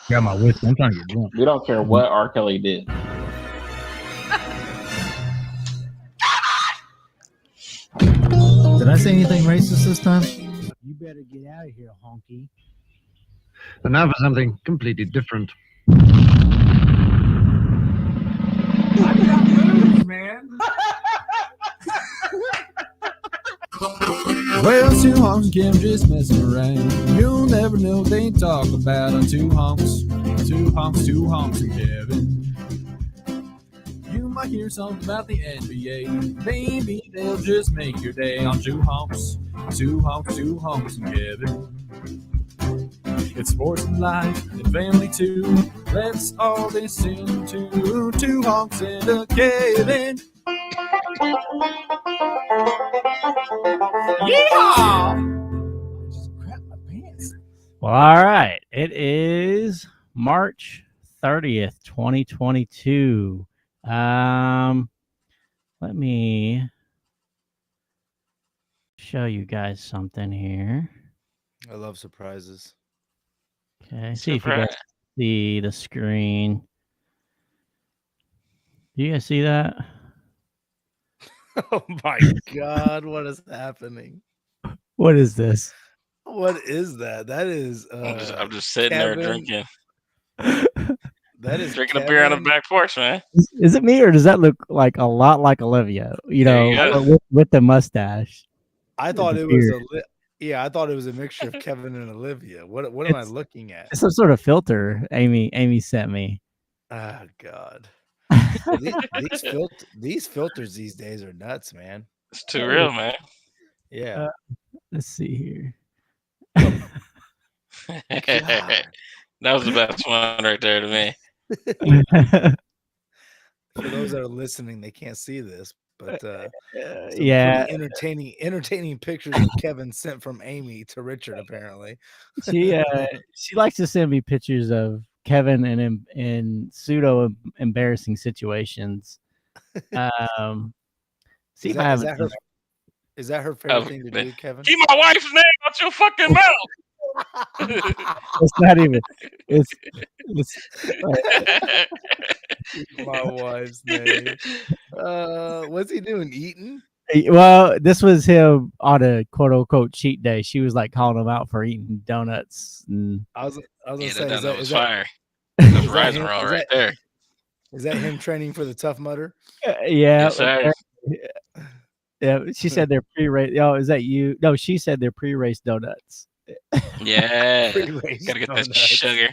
Got my whiskey. I'm trying to get drunk. We don't care what R. Kelly did. Did I say anything racist this time? You better get out of here, honky. And now for something completely different. Man. Well, two honks and Kim just messing around. You'll never know what they talk about on two honks. Two honks and Kevin. You might hear something about the NBA. Maybe they'll just make your day on two honks and Kevin. It's sports and life and family too. Let's all listen to two honks and a Kevin. Yeehaw! Just crap my pants. Well, all right. It is March 30th, 2022. Let me show you guys something here. I love surprises. Okay, see if you guys see the screen. Do you guys see that? Oh my God, what is happening? What is this? What is that? That is I'm just sitting Kevin. there drinking. That is Drinking a beer on the back porch, man. Is it me or does that look like a lot like Olivia? You There you know, go. with the mustache. I thought the it was beard. I thought it was a mixture of Kevin and Olivia. What am I looking at? It's some sort of filter Amy sent me. Oh God. These filters these days are nuts, man. It's too real, man. Yeah. Let's see here. That was the best one right there to me. For those that are listening, they can't see this, but yeah, pretty entertaining pictures of Kevin sent from Amy to Richard. Apparently, she likes to send me pictures of Kevin in pseudo embarrassing situations. See if I have. Is that her favorite thing to do, Kevin? Keep my wife's name out your fucking mouth. It's not even. It's my wife's name. What's he doing? Eating? Well, this was him on a quote unquote cheat day. She was like calling him out for eating donuts. And I was gonna say, that was is fire. That's rising roll right there. Is that him training for the Tough Mudder? Yeah. Yes, sir. Yeah, she said they're pre-race. Oh, is that you? No, she said they're pre-race donuts. Yeah, Pre-race gotta get that donuts. sugar.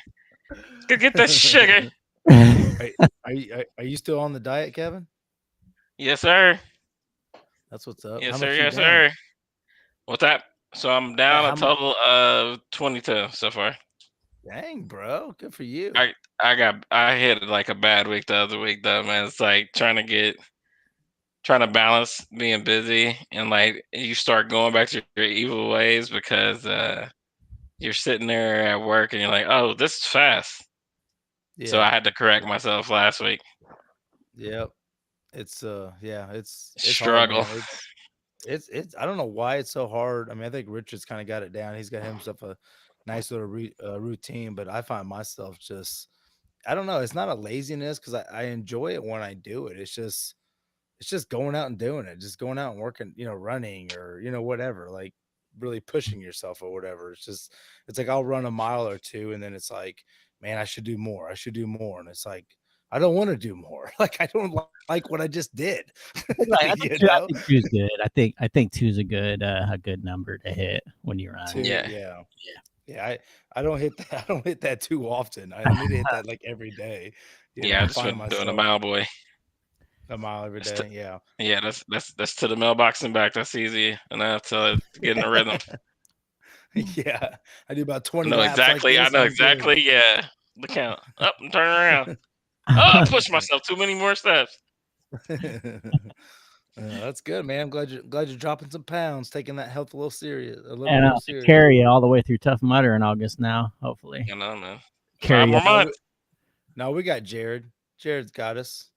Gotta get that sugar. Are you still on the diet, Kevin? Yes, sir. That's what's up. Yes, How sir. much you Yes, down? sir. What's that? So I'm down How a total of 22 so far. Dang, bro, good for you. I hit like a bad week the other week though, man. It's like trying to balance being busy and like you start going back to your evil ways because you're sitting there at work and you're like, oh, this is fast. Yeah. So I had to correct myself last week. Yep. It's it's struggle. Hard, it's I don't know why it's so hard. I mean, I think Richard's kind of got it down. He's got himself a nice little routine, but I find myself just, I don't know. It's not a laziness because I enjoy it when I do it. It's just going out and doing it, just going out and working, running or, whatever, like really pushing yourself or whatever. It's like I'll run a mile or two and then it's like, man, I should do more. And it's like, I don't want to do more. Like, I don't like what I just did. I think two's good. I think two's a good number to hit when you run. Yeah. I don't hit that. I don't hit that too often. I need to hit that like every day. Yeah, I just been doing a mile, boy. A mile every day. Yeah. Yeah, that's to the mailbox and back. That's easy enough to get in the rhythm. Yeah, I do about 20. I know exactly. Yeah, the count. Up and turn around. Oh, I pushed myself too many more steps. That's good, man. I'm glad you're dropping some pounds, taking that health a little serious. And I'll carry it all the way through Tough Mudder in August now, hopefully. I know, man. Carry 5 more months. No, we got Jared. Jared's got us.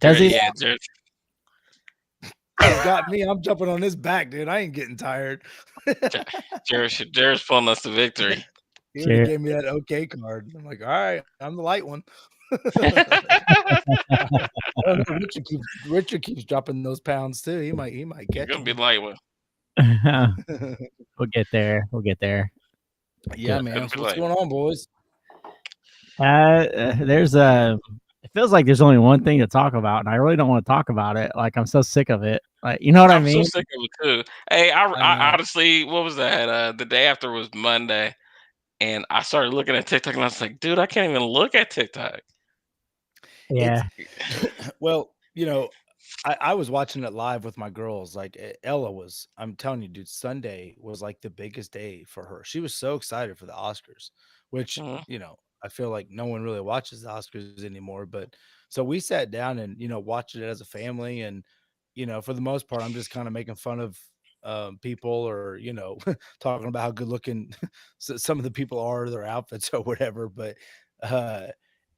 Does he? Yeah, Jared. He's got me. I'm jumping on his back, dude. I ain't getting tired. Jared's pulling us to victory. He already Sure. gave me that okay card. I'm like, all right, I'm the light one. Oh, no, Richard keeps dropping those pounds too. He might You're get gonna be them. light one. We'll get there. We'll get there. Yeah, Good. man. Gonna So be what's light. going on, boys? There's a. It feels like there's only one thing to talk about, and I really don't want to talk about it. Like I'm so sick of it. Like you know what I I'm so mean? sick of it too. Hey, I know. I honestly, what was that? The day after was Monday, and I started looking at TikTok, and I was like, dude, I can't even look at TikTok. Yeah. Well, I was watching it live with my girls. Like Ella was, I'm telling you, dude, Sunday was like the biggest day for her. She was so excited for the Oscars, which, Mhm. I feel like no one really watches the Oscars anymore. But so we sat down and, watched it as a family. And, for the most part, I'm just kind of making fun of people or, talking about how good looking some of the people are, their outfits or whatever. But, uh,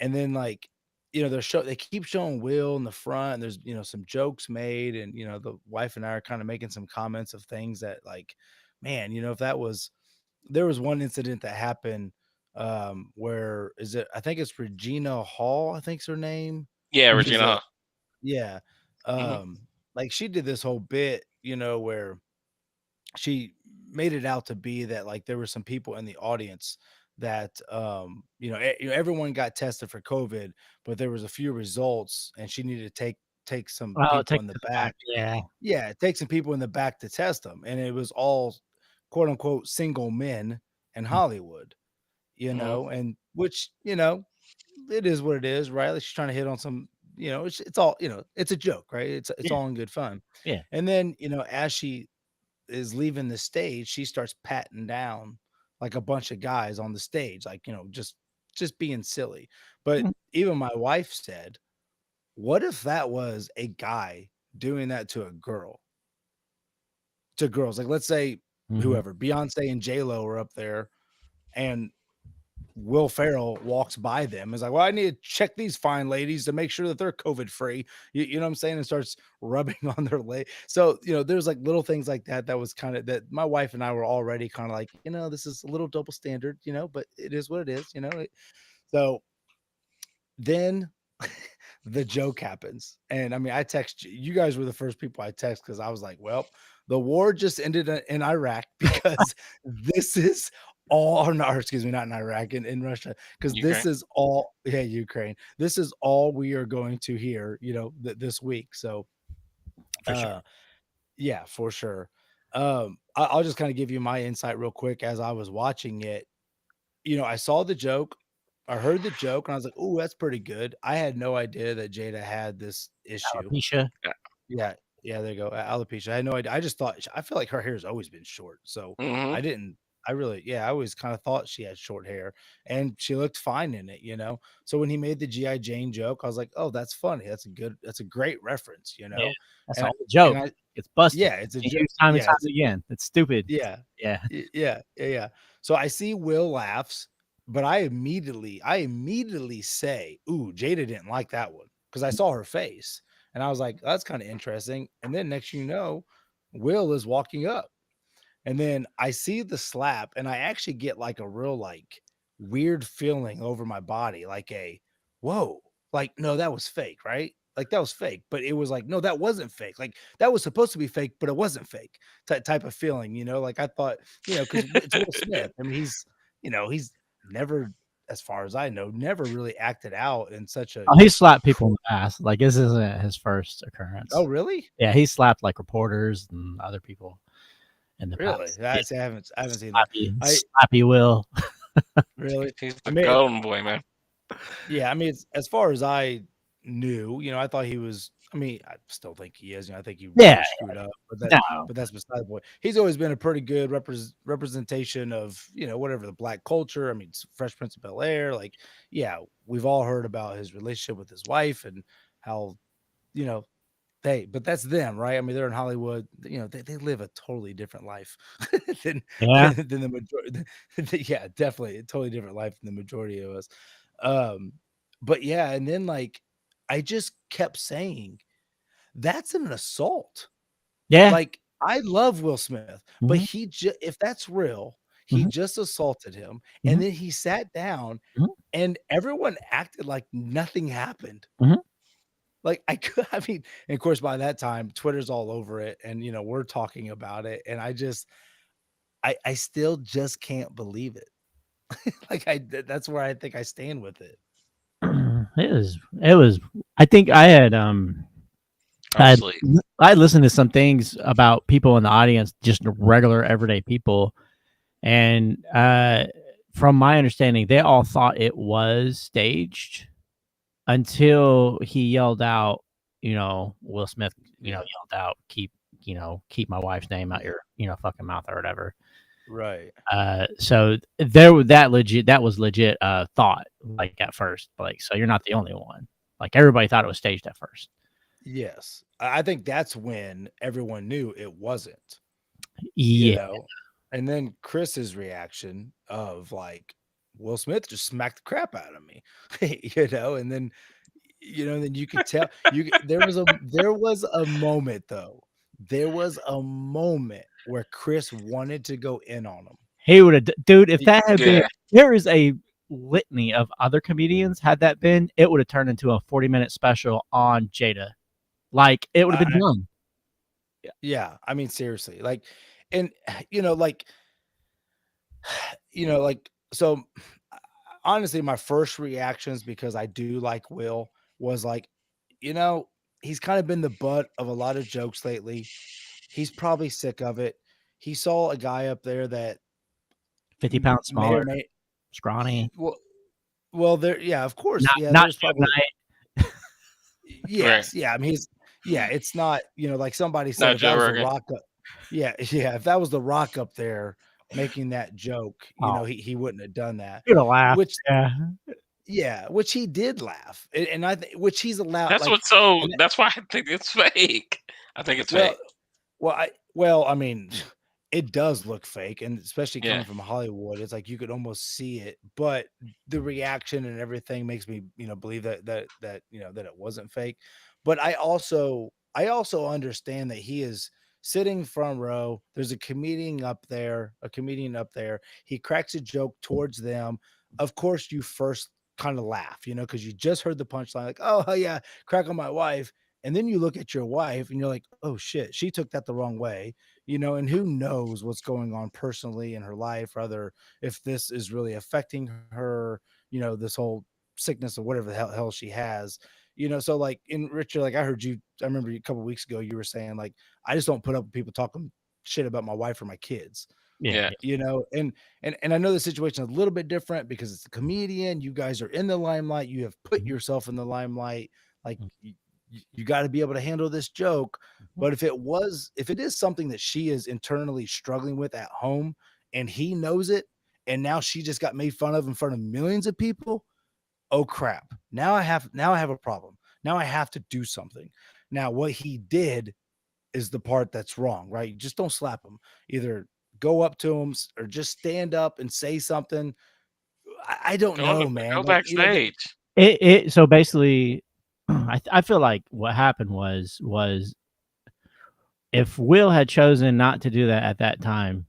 and then like, they keep showing Will in the front, and there's some jokes made, and the wife and I are kind of making some comments of things that like, man, if there was one incident that happened where I think it's Regina Hall, I think's her name. Yeah, She's Regina. Hall. yeah. Mhm. Like she did this whole bit, where she made it out to be that like there were some people in the audience that everyone got tested for COVID, but there was a few results, and she needed to take some Oh, people take in the it to the back. back. Yeah. Yeah, take some people in the back to test them, and it was all quote unquote single men in Hollywood, Mhm. and which it is what it is, right? Like she's trying to hit on some, it's all it's a joke, right? It's Yeah. all in good fun. Yeah. And then as she is leaving the stage, she starts patting down like a bunch of guys on the stage, like, just being silly. But Mhm. even my wife said, what if that was a guy doing that to a girl? To girls, like let's say Mhm. whoever, Beyonce and J Lo are up there, and Will Ferrell walks by them, is like, well, I need to check these fine ladies to make sure that they're COVID free. You know what I'm saying? And starts rubbing on their leg. So, there's like little things like that. That was kind of that my wife and I were already kind of like, this is a little double standard, but it is what it is. So then the joke happens. And I mean, I text you guys were the first people I text because I was like, well, the war just ended in Iraq because this is all, or not, or excuse me, not in Iraq, in Russia, because this Ukraine. is all, yeah, Ukraine. This is all we are going to hear, this week. So, For sure. yeah, for sure. I'll just kind of give you my insight real quick as I was watching it. I saw the joke. I heard the joke and I was like, "Oh, that's pretty good." I had no idea that Jada had this issue. Alopecia. Yeah, yeah, there you go. Alopecia. I had no idea. I just thought I feel like her hair has always been short. So Mhm. I didn't. I really, yeah, I always kind of thought she had short hair, and she looked fine in it. So when he made the GI Jane joke, I was like, "Oh, that's funny. That's a great reference." Yeah. That's And all the joke. and I, It's busted. yeah, it's a And joke. used time and Yeah, time again. It's stupid. yeah, Yeah. yeah. So I see Will laughs, but I immediately say, "Ooh, Jada didn't like that one," because I saw her face, and I was like, "That's kind of interesting." And then next, Will is walking up, and then I see the slap, and I actually get like a real like weird feeling over my body, like a whoa, like no, that was fake, right? Like that was fake, but it was like no, that wasn't fake. Like that was supposed to be fake, but it wasn't fake. Type of feeling. Like I thought, because it's Will Smith. I mean, he's never, as far as I know, never really acted out in such a Oh, he slapped people in the past. Like this isn't his first occurrence. Oh, really? Yeah, he slapped like reporters and other people in the Really? past. Yeah, I haven't seen that. slappy Will. Really? He's I the mean, golden boy, man. yeah, I mean, as far as I knew, I thought he was. I mean, I still think he is. I think he really Yeah. screwed up, No. but that's beside the point. He's always been a pretty good representation of whatever the black culture. I mean, Fresh Prince of Bel-Air. Like, yeah, we've all heard about his relationship with his wife and how you know but that's them, right? I mean, they're in Hollywood. They live a totally different life than Yeah. than the majority. Yeah, definitely a totally different life than the majority of us. Um, but yeah, and then like I just kept saying that's an assault. Yeah. Like I love Will Smith, but Mhm. if that's real, He Mhm. just assaulted him, Mhm. and then he sat down, Mhm. and everyone acted like nothing happened. Mhm. Like, I mean, and of course, by that time, Twitter's all over it, and, we're talking about it, and I still just can't believe it. Like, that's where I think I stand with it. It was I think I had I'm asleep. I listened to some things about people in the audience, just regular everyday people, and from my understanding, they all thought it was staged until he yelled out, Will Smith, yelled out, keep my wife's name out your, fucking mouth or whatever. Right. So that was legit thought, like at first, like, so you're not the only one. Like everybody thought it was staged at first. Yes. I think that's when everyone knew it wasn't, Yeah. And then Chris's reaction of like, Will Smith just smacked the crap out of me, and then, then you could tell there was a moment though. There was a moment where Chris wanted to go in on him. He would have, dude, if that had been, Yeah. there is a litany of other comedians. Had that been, it would have turned into a 40-minute special on Jada. Like, it would have been done. Yeah. I mean, seriously, like, and, like, so honestly, my first reactions, because I do like Will, was like, he's kind of been the butt of a lot of jokes lately. He's probably sick of it. He saw a guy up there that 50 pounds may smaller, or may scrawny. well, there, yeah, of course, Not there's Suge probably Knight. yes, yeah. I mean, it's not, like somebody said, Not if that Joe was Rogan. the Rock up, yeah, if that was the Rock up there making that joke, Oh. he wouldn't have done that. You'd have laughed. Which, yeah. which he did laugh, and I think which he's allowed. That's like, that's why I think it's fake. I think it's fake. I mean, it does look fake, and especially coming from Hollywood, it's like you could almost see it. But the reaction and everything makes me, believe that it wasn't fake. But I also understand that he is sitting front row. There's a comedian up there. He cracks a joke towards them. Of course, you first kind of laugh, because you just heard the punchline, like, oh yeah, crack on my wife. And then you look at your wife and you're like, oh shit, she took that the wrong way, and who knows what's going on personally in her life, rather if this is really affecting her, this whole sickness or whatever the hell she has, so like in Richard, like I remember a couple weeks ago, you were saying like, I just don't put up with people talking shit about my wife or my kids. Yeah. And I know the situation is a little bit different because it's a comedian. You guys are in the limelight. You have put yourself in the limelight. Like, you got to be able to handle this joke. But if it is something that she is internally struggling with at home and he knows it, and now she just got made fun of in front of millions of people, oh crap. Now I have a problem. Now I have to do something. Now what he did is the part that's wrong, right? You just don't slap him. Either go up to him or just stand up and say something. I don't know, man. Go Like, backstage. So basically, I feel like what happened was if Will had chosen not to do that at that time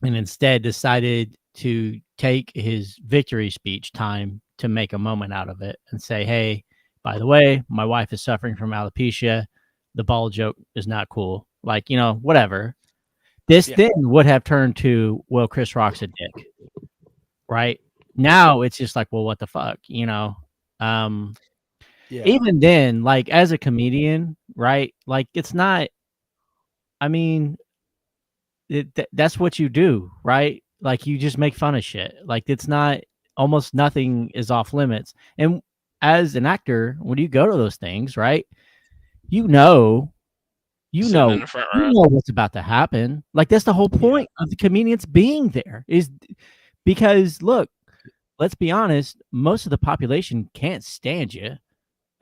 and instead decided to take his victory speech time to make a moment out of it and say, hey, by the way, my wife is suffering from alopecia. The ball joke is not cool. Like, whatever. This then would have turned to, well, Chris Rock's a dick. Right? Now it's just like, well, what the fuck? Even then, like as a comedian, right? Like it's not, I mean, that's what you do, right? Like you just make fun of shit. Like it's not, almost nothing is off limits. And as an actor, when you go to those things, right? You know what's about to happen. Like that's the whole point of the comedians being there, is because look, let's be honest, most of the population can't stand you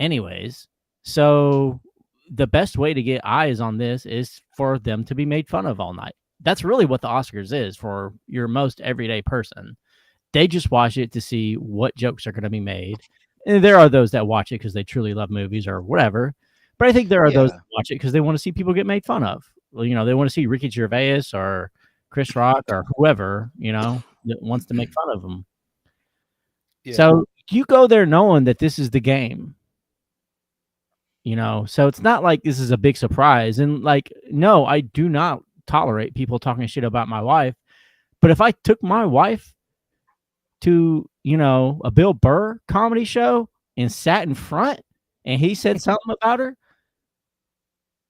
anyways. So the best way to get eyes on this is for them to be made fun of all night. That's really what the Oscars is for your most everyday person. They just watch it to see what jokes are going to be made. And there are those that watch it because they truly love movies or whatever. But I think there are those that watch it because they want to see people get made fun of. Well, they want to see Ricky Gervais or Chris Rock or whoever, that wants to make fun of him. Yeah. So you go there knowing that this is the game. So it's not like this is a big surprise. And no, I do not tolerate people talking shit about my wife. But if I took my wife to, a Bill Burr comedy show and sat in front and he said something about her,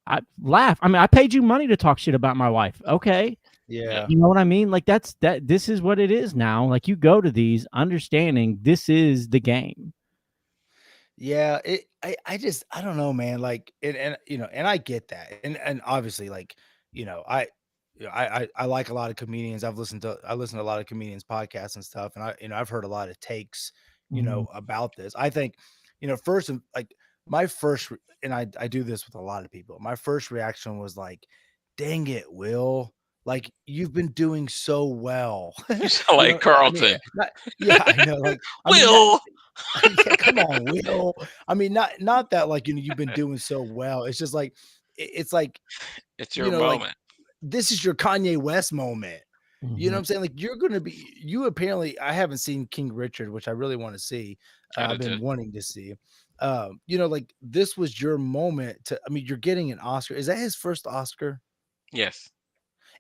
I'd laugh. I mean, I paid you money to talk shit about my wife. Okay. Yeah. You know what I mean? This is what it is now. Like, you go to these understanding this is the game. Yeah, I don't know, man. Like, and I get that, and obviously, like, I like a lot of comedians. I listen to a lot of comedians' podcasts and stuff, and I've heard a lot of takes, about this. I think, first, like, my first, and I do this with a lot of people. My first reaction was like, "Dang it, Will! Like, you've been doing so well." You sound like Carlton. I know, like, Will. yeah, come on, Will. I mean, not that, like, you've been doing so well. It's just like it's like It's your moment. Like, this is your Kanye West moment. You know what I'm saying? Like, you're gonna be apparently. I haven't seen King Richard, which I really want to see. I've been wanting to see. Like, this was your moment to. I mean, you're getting an Oscar. Is that his first Oscar? Yes.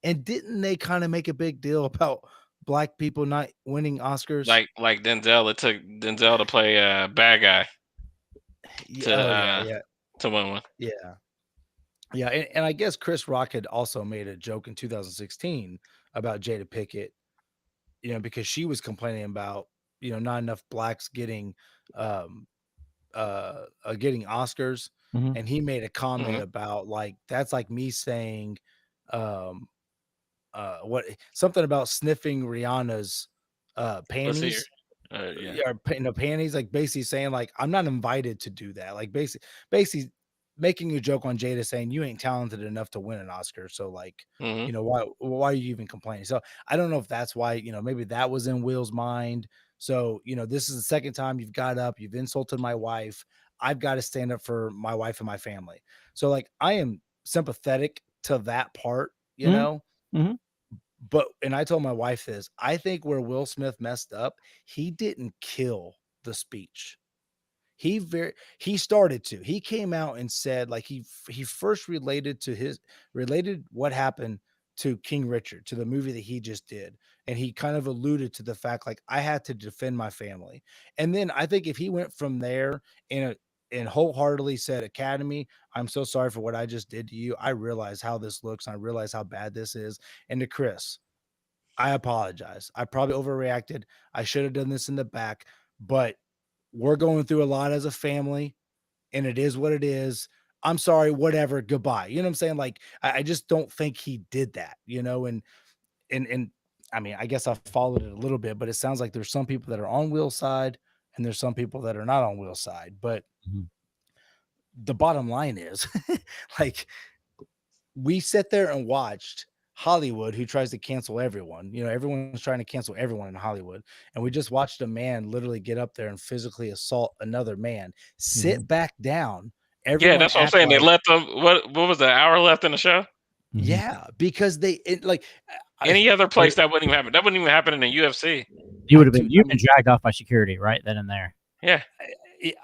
And didn't they kind of make a big deal about Black people not winning Oscars? Like Denzel, it took Denzel to play a bad guy to win one. Yeah, and I guess Chris Rock had also made a joke in 2016 about Jada Pinkett, because she was complaining about not enough Blacks getting getting Oscars, and he made a comment about, like, that's like me saying something about sniffing Rihanna's panties. Panties, like, basically saying, like, I'm not invited to do that. Like, basically making a joke on Jada, saying you ain't talented enough to win an Oscar. So, like, why are you even complaining? So I don't know if that's why, maybe that was in Will's mind. So, this is the second time you've got up, you've insulted my wife. I've got to stand up for my wife and my family. So, like, I am sympathetic to that part, But, and I told my wife this, I think where Will Smith messed up, he didn't kill the speech. He started to. He came out and said, like, he first related what happened to King Richard, to the movie that he just did. And he kind of alluded to the fact, like, I had to defend my family. And then I think if he went from there and wholeheartedly said, Academy, I'm so sorry for what I just did to you. I realize how this looks. I realize how bad this is. And to Chris, I apologize. I probably overreacted. I should have done this in the back, but we're going through a lot as a family, and it is what it is. I'm sorry, whatever, goodbye. You know what I'm saying? Like, I just don't think he did that, and I mean, I guess I followed it a little bit, but it sounds like there's some people that are on Will's side and there's some people that are not on Will's side. But the bottom line is, like, we sit there and watched Hollywood, who tries to cancel everyone. Everyone's trying to cancel everyone in Hollywood. And we just watched a man literally get up there and physically assault another man, sit back down. Yeah, that's what I'm saying. They let them, what was the hour left in the show? Yeah, because any other place that wouldn't even happen. That wouldn't even happen in the UFC. You've been dragged off by security right then and there. Yeah.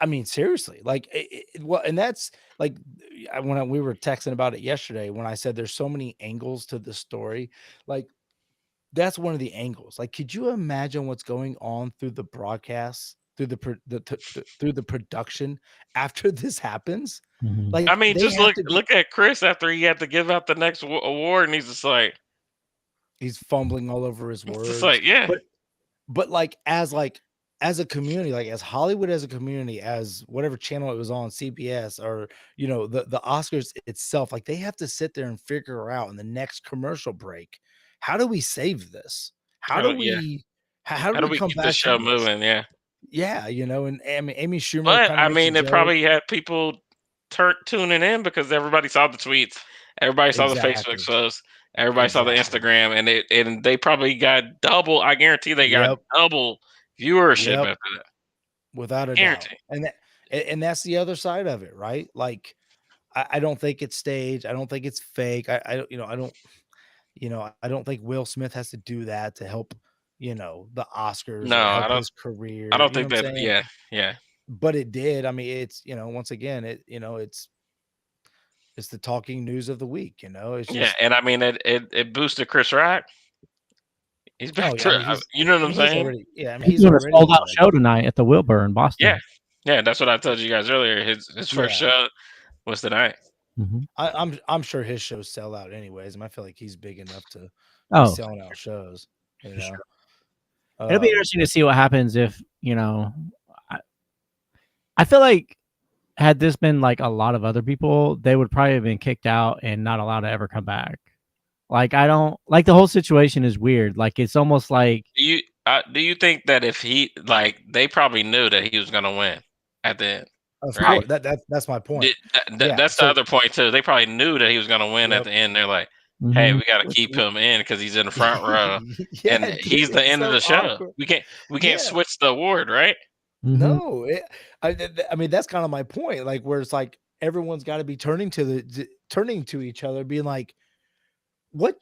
I mean, seriously, like, well, and that's like when we were texting about it yesterday, when I said there's so many angles to the story, like, that's one of the angles. Like, could you imagine what's going on through the broadcast, through the production after this happens? Like, I mean, just look at Chris after he had to give out the next award, and he's just like, he's fumbling all over his words. Just like, yeah, but as a community, like, as Hollywood, as a community, as whatever channel it was on, CBS, or the Oscars itself, like, they have to sit there and figure out in the next commercial break, how do we save this? How do we come keep back the show from moving? This? Yeah, and Amy Schumer. But I mean, it probably had people tuning in because everybody saw the tweets, everybody saw the Facebook posts, everybody saw the Instagram, and they probably got double. I guarantee they got double viewership after that, without a doubt. And that's the other side of it, right? Like, I don't think it's staged. I don't think it's fake. I don't. You know, I don't think Will Smith has to do that to help, you know, the Oscars No, or I help don't. his career. I don't You know think what I'm that. saying? Yeah, yeah, But it did. I mean, it's, you know, once again, it's the talking news of the week. You know, it's yeah. just And I mean, it boosted Chris Rock. He's oh back yeah. I mean, to. You know what I'm he's saying? already I mean He's he's doing a already sold out like show tonight at the Wilbur in Yeah, Boston. yeah. That's what I told you guys earlier. His first yeah. show was tonight. Mhm. I'm sure his shows sell out anyways. And I feel like he's big enough to be Oh, selling out shows. You for know, sure. It'll be Um, interesting to see what happens if, you know, I feel like had this been like a lot of other people, they would probably have been kicked out and not allowed to ever come back. Like, I don't like the whole situation is weird. Like, it's almost like, Do you think that if he like they probably knew that he was gonna win at the end, of right? course, that's my point. Yeah. That's the So other point too. They probably knew that he was gonna win at yep. the end. They're like, hey, mhm. we got to keep him in because he's in the front row, Yeah, and dude, he's the it's end of so the show. awkward. We can't Yeah. switch the award, right? Mhm. No, I mean that's kind of my point. Like where it's like everyone's got to be turning to each other, being like, what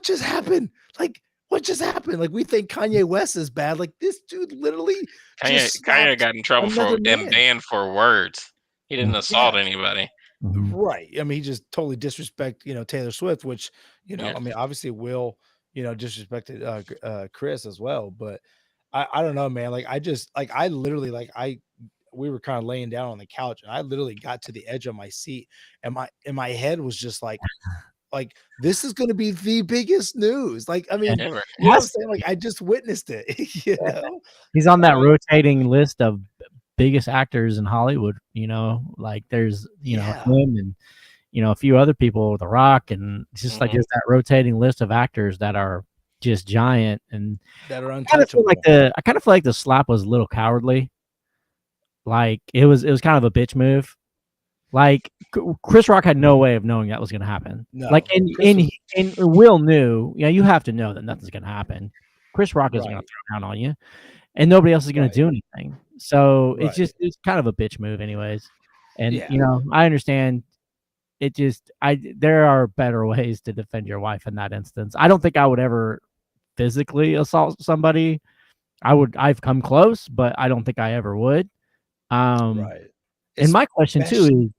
just happened? Like what just happened? Like we think Kanye West is bad. Like this dude literally just Kanye slapped got in trouble for another and man. banned for words. He didn't assault anybody. Mhm. Right. I mean, he just totally disrespect, you know, Taylor Swift, which, you know, Yeah. I mean, obviously Will, you know, disrespected Chris as well. But I don't know, man. Like I just like I literally like we were kind of laying down on the couch and I literally got to the edge of my seat and my head was just like this is gonna be the biggest news. Like, I mean, Ever. you know what I'm Has- saying? Like I just witnessed it, you know? He's on that Uh, rotating list of biggest actors in Hollywood. You know, like there's, you know, Yeah. him and, you know, a few other people, The Rock, and it's just like Mhm. there's that rotating list of actors that are just giant. And That are I kind of feel untouchable. like the slap was a little cowardly. Like it was kind of a bitch move. Like Chris Rock had no way of knowing that was going to happen. No, Like Chris was- and Will knew. Yeah, you have to know that nothing's going to happen. Chris Rock isn't going to Right. throw down on you, and nobody else is going Right. to do anything. So Right. it's kind of a bitch move, anyways. And Yeah. you know, I understand. It just there are better ways to defend your wife in that instance. I don't think I would ever physically assault somebody. I've come close, but I don't think I ever would. Right. And my question too Especially- is,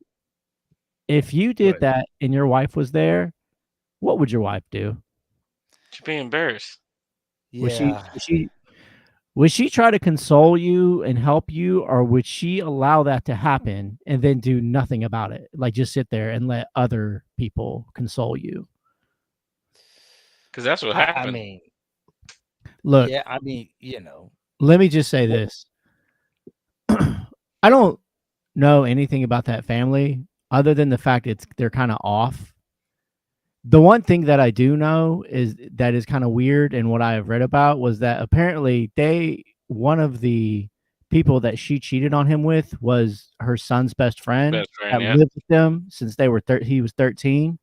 if you did Right. that and your wife was there, what would your wife do? She'd be embarrassed. Yeah. Would she try to console you and help you, or would she allow that to happen and then do nothing about it? Like just sit there and let other people console you? Because that's what I happened. mean, Look, yeah, I mean, you know, let me just say this. I don't know anything about that family other than the fact they're kind of off. The one thing that I do know is that is kind of weird, and what I have read about was that apparently one of the people that she cheated on him with was her son's best friend Best friend, that yeah. lived with them since he was 13.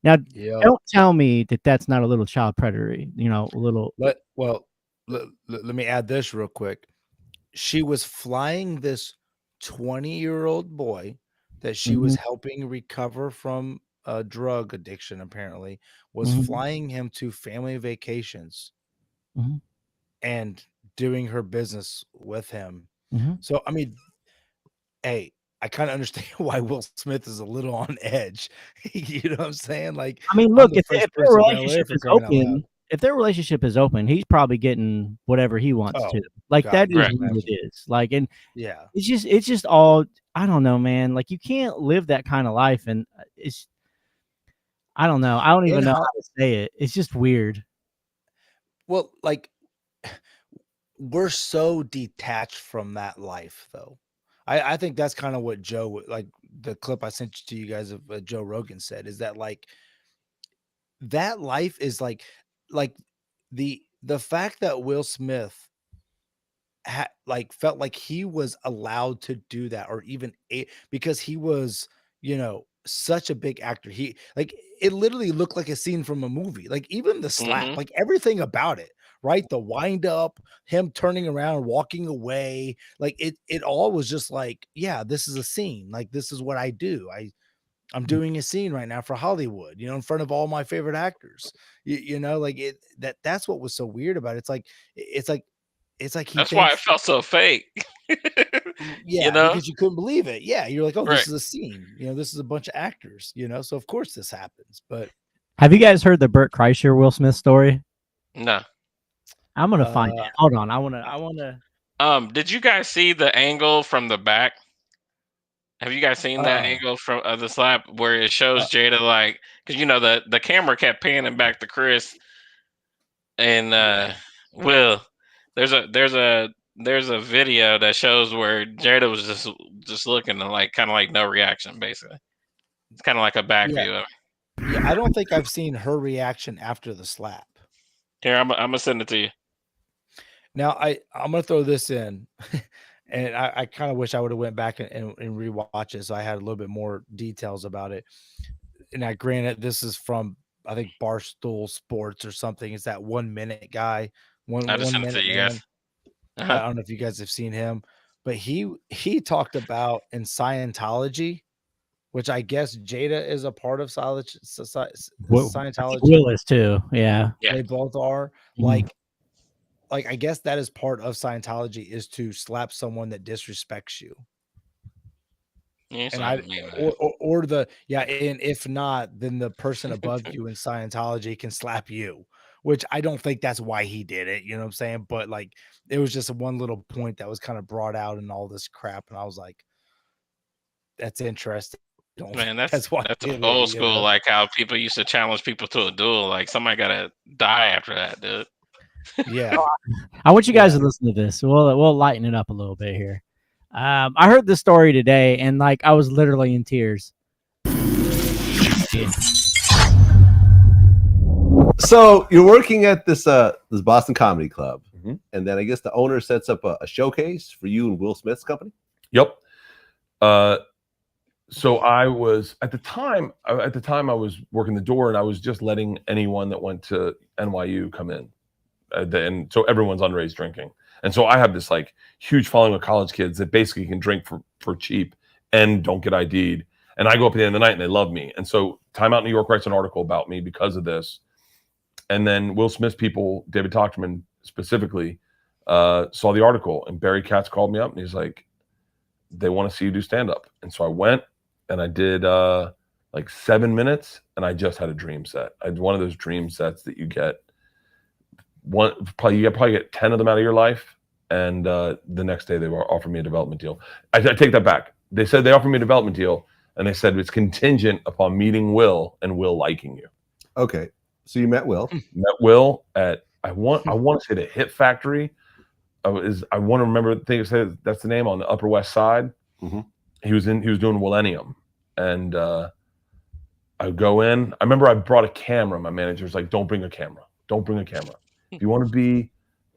Now, yeah. don't tell me that that's not a little child predatory, you know, a little. Let me add this real quick. She was flying this 20-year-old boy that she was helping recover from a drug addiction, apparently, was Mhm. flying him to family vacations Mhm. and doing her business with him. Mhm. So, I mean, hey, I kind of understand why Will Smith is a little on edge. You know what I'm saying? Like, I mean, I'm look, the if first their person in LA relationship for is crying out loud. open, he's probably getting whatever he wants Oh, to. Like God, that is right. what it is. Like, and Yeah. it's just all, I don't know, man. Like you can't live that kind of life, and I don't know. I don't even In know Ho- how to say it. It's just weird. Well, like we're so detached from that life, though. I think that's kind of what Joe, like the clip I sent to you guys of Joe Rogan said, is that like that life is like the fact that Will Smith felt like he was allowed to do that, or even because he was, you know, such a big actor. He like it literally looked like a scene from a movie. Like even the slap, Mhm. like everything about it, right? The wind up, him turning around, walking away, like it all was just like, yeah, this is a scene. Like this is what I do. I'm doing a scene right now for Hollywood, in front of all my favorite actors. Like that's what was so weird about it. It's like he That's why it thinks, felt so fake. yeah, because you couldn't believe it. Yeah, you're like, oh, Right. this is a scene. This is a bunch of actors. So of course this happens. But Have you guys heard the Burt Kreischer Will Smith story? No. I'm gonna find it. Hold on. I wanna. Did you guys see the angle from the back? Have you guys seen that angle from the slap where it shows Jada like, because the camera kept panning back to Chris and Will. There's a video that shows where Jada was just looking and like kind of like no reaction basically. It's kind of like a back view of it. Yeah, I don't think I've seen her reaction after the slap. Here, I'm gonna send it to you. Now I'm gonna throw this in, and I kind of wish I would have went back and rewatch it so I had a little bit more details about it. And I granted this is from I think Barstool Sports or something. It's that 1 minute guy. I just sent it to you guys. I don't know if you guys have seen him, but he talked about in Scientology, which I guess Jada is a part of Scientology. Will is too. Yeah. They both are. Like I guess that is part of Scientology is to slap someone that disrespects you. Yeah, and and if not, then the person above you in Scientology can slap you, which I don't think that's why he did it. You know what I'm saying? But like, it was just one little point that was kind of brought out in all this crap, and I was like, "That's interesting." Man, that's old school, like how people used to challenge people to a duel. Like somebody gotta die after that, dude. Yeah. I want you guys to listen to this. We'll lighten it up a little bit here. I heard this story today, and like I was literally in tears. So you're working at this Boston Comedy Club, and then I guess the owner sets up a showcase for you and Will Smith's company. Yep. So I was at the time I was working the door, and I was just letting anyone that went to NYU come in, and so everyone's underage drinking. And so I have this like huge following of college kids that basically can drink for cheap and don't get ID'd. And I go up at the end of the night and they love me. And so Time Out New York writes an article about me because of this. And then Will Smith's people, David Tochterman specifically, saw the article, and Barry Katz called me up and he's like, they want to see you do stand-up. And so I went and I did like 7 minutes, and I just had a dream set. I had one of those dream sets that you get. You probably get 10 of them out of your life, and the next day they were offering me a development deal. I take that back. They said they offered me a development deal, and they said it's contingent upon meeting Will and Will liking you. Okay, so you met Will. Met Will at I want to say the Hit Factory. I want to remember. That's the name on the Upper West Side. Mm-hmm. He was doing Millennium, and I go in. I remember I brought a camera. My manager's like, "Don't bring a camera. Don't bring a camera. If you want to be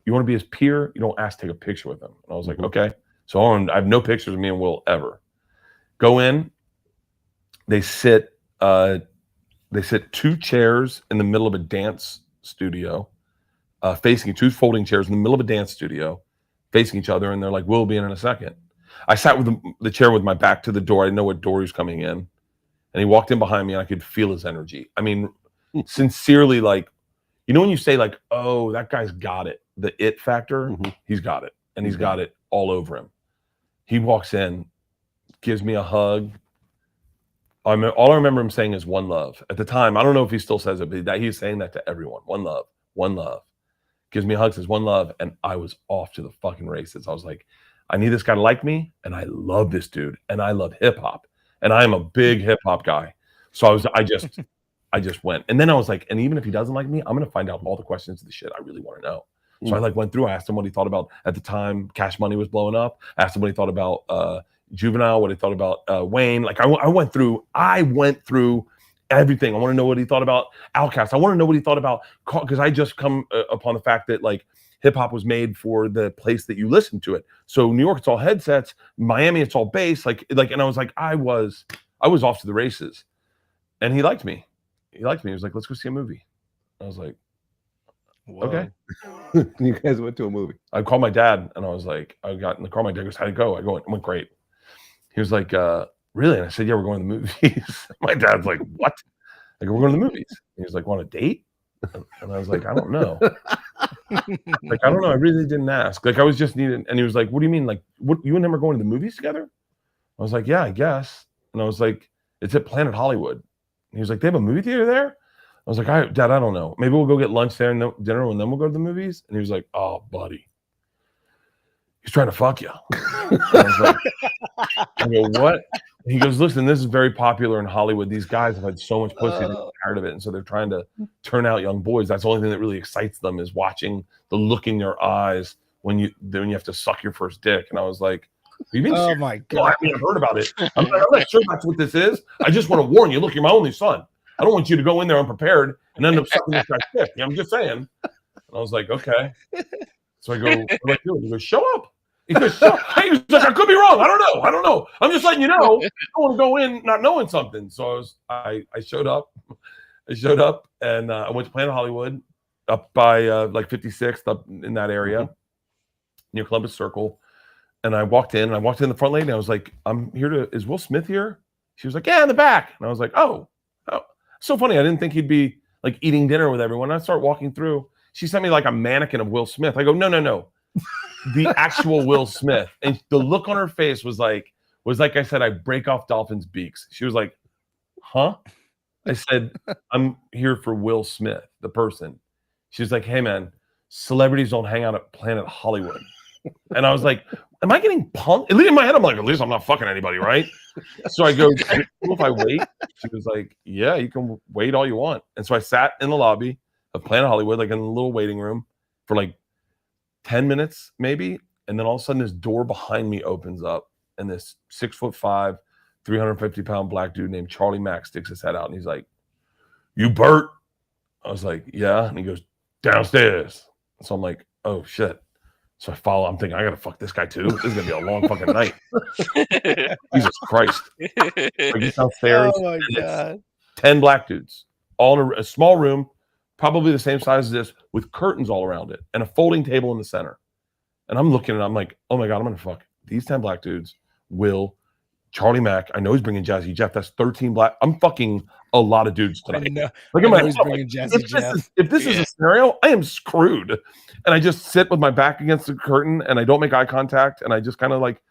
his peer, you don't ask to take a picture with him." And I was like, okay. So I have no pictures of me and Will ever. Go in. They sit 2 chairs in the middle of a dance studio, facing 2 folding chairs in the middle of a dance studio, facing each other. And they're like, "We'll be in a second." I sat with the chair with my back to the door. I didn't know what door he was coming in. And he walked in behind me, and I could feel his energy. I mean, sincerely, like, when you say like, "Oh, that guy's got it," the it factor, he's got it, and he's got it all over him. He walks in, gives me a hug. All I remember him saying is "one love." At the time, I don't know if he still says it, but he's saying that to everyone. "One love, one love." Gives me a hug, says "one love," and I was off to the fucking races. I was like, I need this guy to like me, and I love this dude, and I love hip hop, and I am a big hip hop guy. So I just went. And then I was like, and even if he doesn't like me, I'm going to find out all the questions of the shit I really want to know. So I like went through, I asked him what he thought about at the time Cash Money was blowing up. I asked him what he thought about Juvenile, what he thought about Wayne. Like I went through everything. I want to know what he thought about Outkast. I want to know what he thought about, because I just come upon the fact that like hip hop was made for the place that you listen to it. So New York, it's all headsets. Miami, it's all bass. Like, and I was like, I was off to the races, and he liked me. He liked me. He was like, "Let's go see a movie." I was like, whoa. Okay. You guys went to a movie. I called my dad, and I was like, I got in the car. My dad goes, "How'd it go?" I went great. He was like, really? And I said, yeah, we're going to the movies. My dad's like, what? I go, we're going to the movies. And he was like, want a date? And I was like, I don't know. Like, I don't know. I really didn't ask. Like, I was just needing. And he was like, what do you mean? Like, what? You and him are going to the movies together? I was like, yeah, I guess. And I was like, it's at Planet Hollywood. And he was like, they have a movie theater there? I was like, Dad, I don't know. Maybe we'll go get lunch there and dinner, and then we'll go to the movies. And he was like, oh, buddy, he's trying to fuck you. I was like, I go, what? He goes, listen, this is very popular in Hollywood. These guys have had so much pussy, they're tired of it. And so they're trying to turn out young boys. That's the only thing that really excites them is watching the look in your eyes when you have to suck your first dick. And I was like, you mean serious? my Well, I mean, I've heard about it. I'm not sure that's what this is. I just want to warn you. Look, you're my only son. I don't want you to go in there unprepared and end up sucking this guy's dick. I'm just saying. And I was like, okay. So I go, what do I do? He goes, show up. He goes, he was like, I could be wrong. I don't know. I'm just letting you know. I don't want to go in not knowing something. So I showed up. And I went to Planet Hollywood up by like 56th up in that area near Columbus Circle. And I walked in the front lane and I was like, I'm here is Will Smith here? She was like, yeah, in the back. And I was like, oh, so funny. I didn't think he'd be like eating dinner with everyone. I start walking through. She sent me like a mannequin of Will Smith. I go, no. The actual Will Smith. And the look on her face was like I said, I break off dolphins' beaks. She was like, huh? I said, I'm here for Will Smith, the person. She was like, hey man, celebrities don't hang out at Planet Hollywood. And I was like, am I getting punked? At least in my head, I'm like, at least I'm not fucking anybody, right? So I go, if I wait? She was like, yeah, you can wait all you want. And so I sat in the lobby of Planet Hollywood, like in a little waiting room for like 10 minutes maybe. And then all of a sudden this door behind me opens up and this 6'5", 350-pound black dude named Charlie Mack sticks his head out and he's like, you Bert? I was like, yeah. And he goes, downstairs. So I'm like, oh shit. So I follow. I'm thinking, I gotta fuck this guy too. This is gonna be a long fucking night. Jesus Christ! Like he's downstairs. Oh my god! 10 black dudes, all in a small room, probably the same size as this, with curtains all around it and a folding table in the center. And I'm looking and I'm like, oh my god, I'm gonna fuck these 10 black dudes. Will, Charlie Mack. I know he's bringing Jazzy Jeff. That's 13 black. I'm fucking a lot of dudes tonight. Look at my head. If this is a scenario, I am screwed. And I just sit with my back against the curtain and I don't make eye contact. And I just kind of like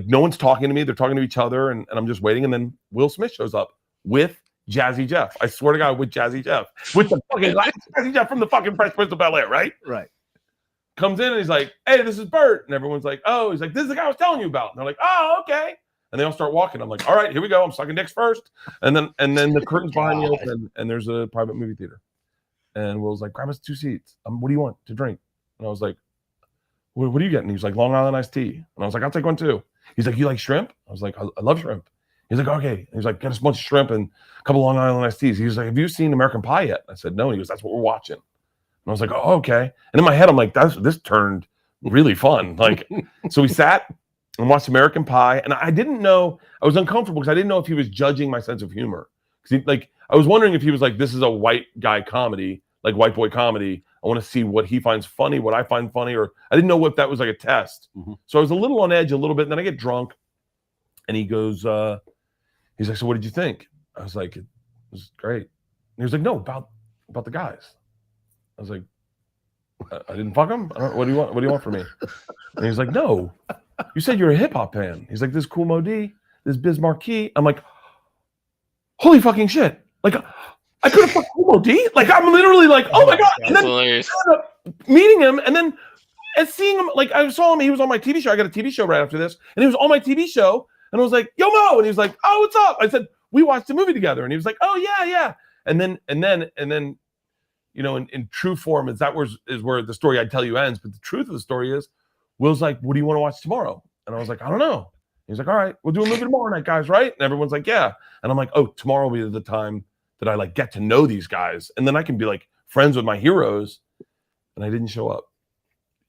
no one's talking to me. They're talking to each other. And I'm just waiting. And then Will Smith shows up with Jazzy Jeff. I swear to God, with Jazzy Jeff. With the fucking Jazzy Jeff from the fucking Fresh Prince of Bel-Air, right? Right. Comes in and he's like, hey, this is Bert. And everyone's like, oh, he's like, this is the guy I was telling you about. And they're like, oh, okay. And they all start walking. I'm like, all right, here we go. I'm sucking dicks first. And then the curtains behind me open and there's a private movie theater. And Will's like, grab us 2 seats. What do you want to drink? And I was like, what are you getting? He's like, Long Island iced tea. And I was like, I'll take one too. He's like, you like shrimp? I was like, I love shrimp. He's like, okay. And he's like, get us a bunch of shrimp and a couple Long Island iced teas. He was like, have you seen American Pie yet? I said, no. And he goes, that's what we're watching. And I was like, oh, okay. And in my head, I'm like, this turned really fun. Like, so we sat and watched American Pie. And I didn't know, I was uncomfortable because I didn't know if he was judging my sense of humor. Because I was wondering if he was like, this is a white guy comedy, like white boy comedy. I want to see what he finds funny, what I find funny, or I didn't know if that was like a test. Mm-hmm. So I was a little on edge a little bit. And then I get drunk and he goes, he's like, so what did you think? I was like, it was great. And he was like, no, about the guys. I was like, I didn't fuck him. What do you want? What do you want from me? And he's like, no, you said you're a hip hop fan. He's like, this Kool Moe Dee, this Biz Markie. I'm like, holy fucking shit! Like, I could have fucked Kool Moe Dee. Like, I'm literally like, oh my god! And then I ended up meeting him, and then and seeing him. Like, I saw him. He was on my TV show. I got a TV show right after this, and he was on my TV show. And I was like, yo Mo, and he was like, oh, what's up? I said, we watched a movie together, and he was like, oh yeah. And then. You know, in true form, is where the story I tell you ends. But the truth of the story is, Will's like, what do you want to watch tomorrow? And I was like, I don't know. He's like, all right, we'll do a movie tomorrow night, guys, right? And everyone's like, yeah. And I'm like, oh, tomorrow will be the time that I like get to know these guys. And then I can be like friends with my heroes. And I didn't show up.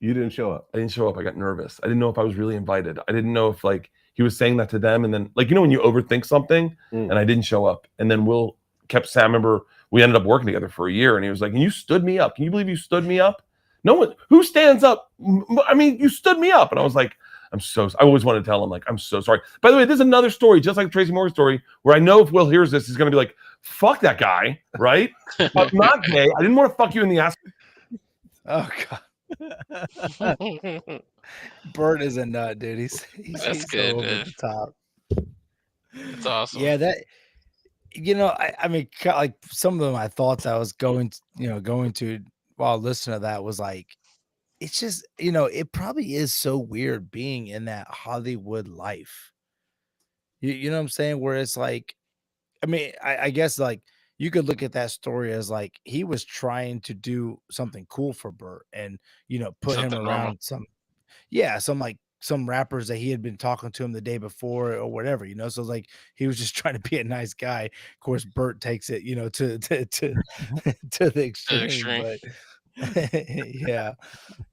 You didn't show up. I didn't show up. I got nervous. I didn't know if I was really invited. I didn't know if like he was saying that to them. And then like, you know, when you overthink something and I didn't show up. And then Will kept saying, I remember we ended up working together for a year, and he was like, and you stood me up. Can you believe you stood me up? No one who stands up. I mean, you stood me up. And I was like, I always want to tell him, like, I'm so sorry. By the way, there's another story, just like the Tracy Morgan story, where I know if Will hears this, he's going to be like, fuck that guy, right? I'm not gay. I didn't want to fuck you in the ass. Oh God, Bert is a nut, dude. He's That's good, so over dude. the top. It's awesome. Yeah, that. I mean, like some of my thoughts I was going to while listening to that was like, it's just, it probably is so weird being in that Hollywood life. You know what I'm saying? Where it's like, I mean, I guess like you could look at that story as like he was trying to do something cool for Bert and put him Something around some rappers that he had been talking to him the day before or whatever, so like he was just trying to be a nice guy. Of course, Bert takes it, to to the extreme. But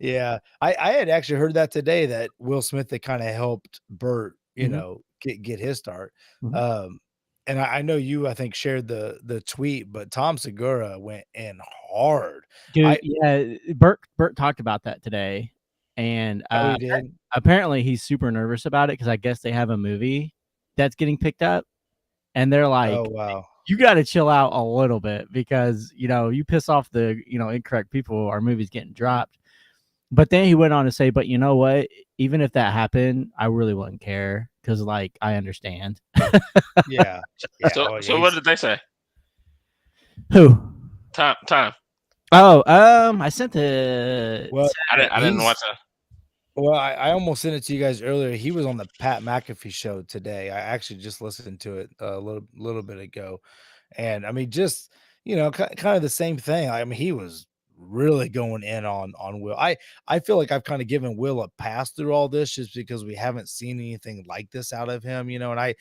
yeah. I had actually heard that today that Will Smith had kind of helped Bert, get his start. And I know you, I think, shared the tweet, but Tom Segura went in hard. Dude, Bert talked about that today. And he did? apparently he's super nervous about it because I guess they have a movie that's getting picked up. And they're like, oh, wow. You got to chill out a little bit because, you piss off the, incorrect people, our movie's getting dropped. But then he went on to say, but you know what? Even if that happened, I really wouldn't care because, like, I understand. Yeah. So what did they say? Who? Time. Oh, I sent the. Well, I didn't watch that. Well, I almost sent it to you guys earlier. He was on the Pat McAfee show today. I actually just listened to it a little bit ago, and I mean, just kind of the same thing. I mean, he was really going in on Will. I feel like I've kind of given Will a pass through all this just because we haven't seen anything like this out of him, and like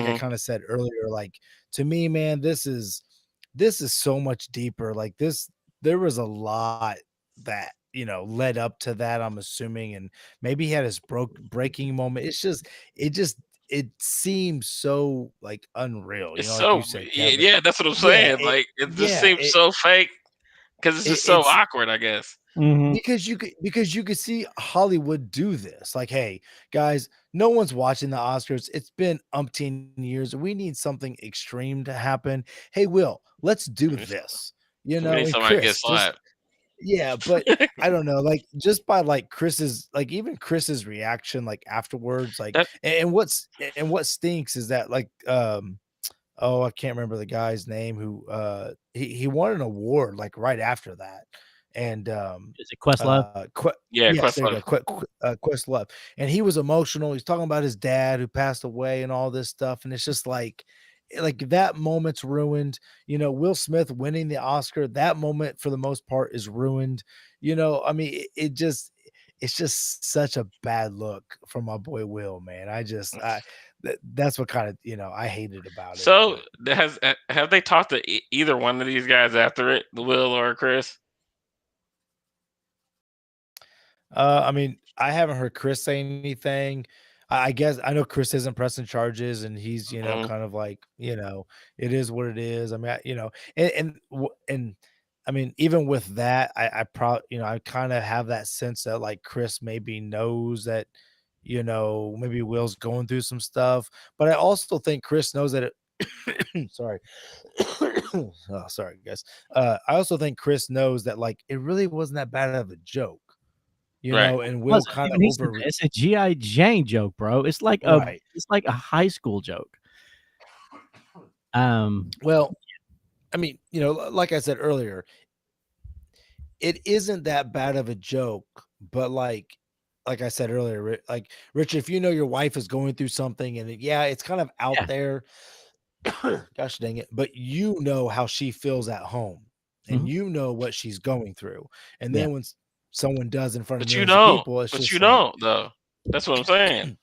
I kind of said earlier, like to me, man, this is so much deeper. Like this, there was a lot that led up to that, I'm assuming, and maybe he had his breaking moment. It seems so like unreal. It's like so you said, Kevin. yeah, that's what I'm saying. It just seems so fake because it's just so awkward, I guess. Because you could see Hollywood do this. Like, hey guys, no one's watching the Oscars. It's been umpteen years. We need something extreme to happen. Hey, Will, let's do this. We need somebody to get slapped. Yeah, but I don't know, like just by like Chris's reaction, like afterwards, like and what stinks is that like I can't remember the guy's name who he won an award like right after that. And is it Questlove? Questlove. And he was emotional. He's talking about his dad who passed away and all this stuff. And it's just like that moment's ruined. Will Smith winning the Oscar, that moment for the most part is ruined. I mean, it's just such a bad look for my boy Will, man. That's what kind of I hated about it. So have they talked to either one of these guys after it, Will or Chris? I mean, I haven't heard Chris say anything. I guess I know Chris isn't pressing charges, and he's kind of like it is what it is. I mean, and I mean, even with that, I probably I kind of have that sense that like Chris maybe knows that maybe Will's going through some stuff, but I also think Chris knows that it. Sorry. Oh, sorry, guys. I also think Chris knows that like it really wasn't that bad of a joke. And Will kind of it's a G.I. Jane joke, bro. It's like it's like a high school joke. Well, I mean, like I said earlier, it isn't that bad of a joke, but like I said earlier, like Richard, if your wife is going through something and it's kind of out there, gosh dang it, but how she feels at home and what she's going through. And then when someone does in front of millions of people, it's just don't though. That's what I'm saying.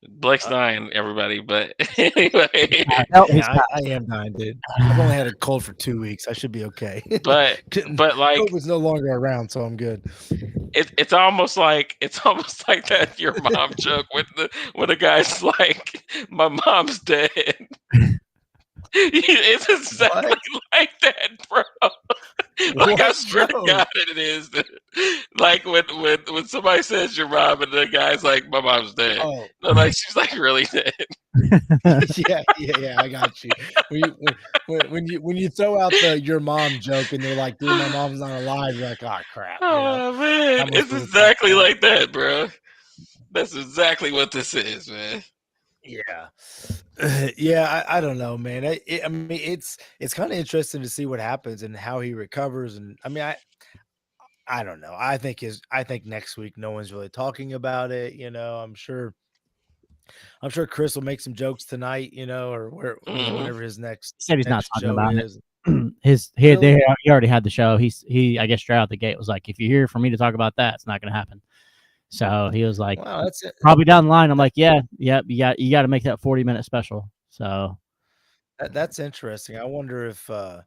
Blake's dying, everybody, but anyway. I am dying, dude. I've only had a cold for 2 weeks. I should be okay. But like COVID's no longer around, so I'm good. It's almost like that your mom joke when the guy's like, my mom's dead. It's exactly like that, bro. Like I What swear to joke? God, it is. Like when somebody says your mom, and the guy's like, "My mom's dead." Oh, No, like she's like really dead. yeah, I got you. When you throw out the your mom joke and they're like, dude, my mom's not alive, you're like, oh crap. Oh man, How much it's would it exactly cost? like that, bro. That's exactly what this is, man. Yeah. Yeah, I don't know, man. I mean, it's kind of interesting to see what happens and how he recovers. And I mean, I don't know. I think next week no one's really talking about it. I'm sure Chris will make some jokes tonight. Or whenever his next He said he's not talking show about it. is. He already had the show. He I guess straight out the gate was like, if you're here for me to talk about that, it's not going to happen. So he was like, Wow, that's it. probably down the line. I'm like, yeah, you got to make that 40-minute special. So That's interesting. I wonder if it's that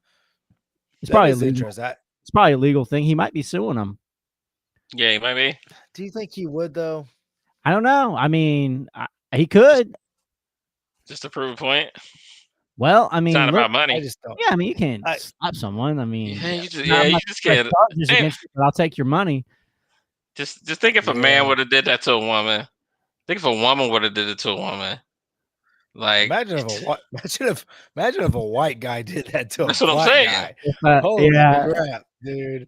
probably is illegal. interesting. It's probably a legal thing. He might be suing them. Yeah, he might be. Do you think he would though? I don't know. I mean, he could. Just to prove a point. Well, I mean, It's not look, about money. I just don't. yeah, I mean, you can't slap someone. I mean, Yeah, you just, I'm not you gonna just press can't. charges Hey, against you, but I'll take your money. just think if a Yeah. man would have did that to a woman. Think if a woman would have did it to a woman. Like Imagine if a white guy did that to a That's what I'm black saying. guy. Holy Yeah, crap, dude!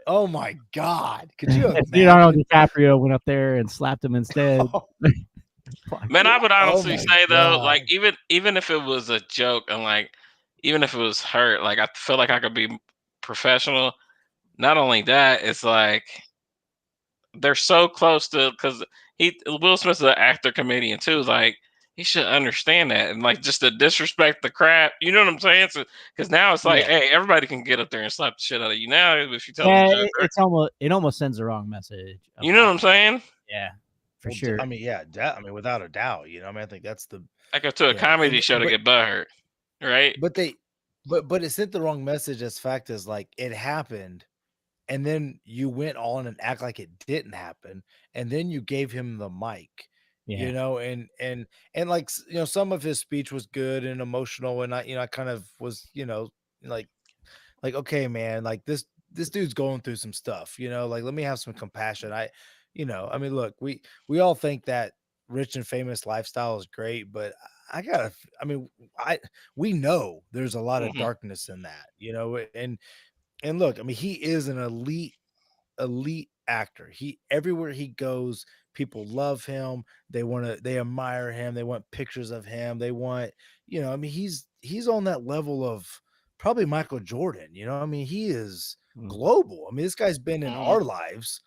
Oh my God, could you if Leonardo imagine? DiCaprio went up there and slapped him instead. man, I would honestly my say though, God. like even if it was a joke and like even if it was hurt, like I feel like I could be professional. Not only that, it's like they're so close to because Will Smith's an actor comedian too. Like he should understand that and like just to disrespect the crap. You know what I'm saying? So because now it's like, Yeah. hey, everybody can get up there and slap the shit out of you now if you tell Yeah, them the joke. it almost sends the wrong message. You know what I'm saying? Yeah, for Well, sure. I mean, yeah, without a doubt. I mean, I think that's the. I go to a Yeah, comedy and- show to but- get butthurt, right? But it sent the wrong message as fact as like it happened, and then you went on and act like it didn't happen, and then you gave him the mic. Yeah. And like some of his speech was good and emotional, and I kind of was like okay, man, like this dude's going through some stuff, like let me have some compassion. I mean, look, we all think that rich and famous lifestyle is great, but we know there's a lot of Mhm. darkness in that, and look, I mean, he is an elite actor. Everywhere he goes, people love him. They admire him. They want pictures of him. They want, I mean, he's on that level of probably Michael Jordan. I mean, he is global. I mean, this guy's been in our lives,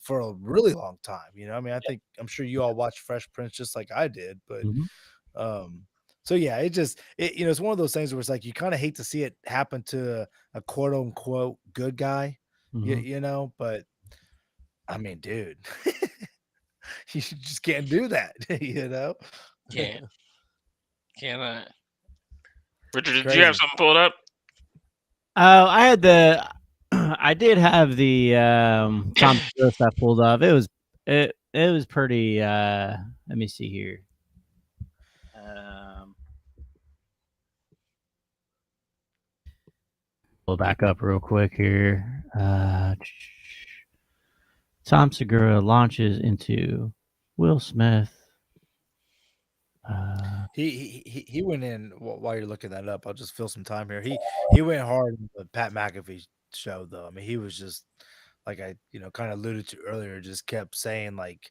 for a really long time. I mean, I'm sure you all watched Fresh Prince just like I did, but so yeah, it's one of those things where it's like you kind of hate to see it happen to a quote unquote good guy, but I mean, dude, you just can't do that, Yeah. Cannot. Richard, did Crazy. you have something pulled up? I had I did have the Tom Segura stuff pulled up. It was pretty. Let me see here. Pull back up real quick here. Tom Segura launches into Will Smith. He went in while you're looking that up. I'll just fill some time here. He went hard in the Pat McAfee show, though. I mean, he was just like I kind of alluded to earlier. Just kept saying like,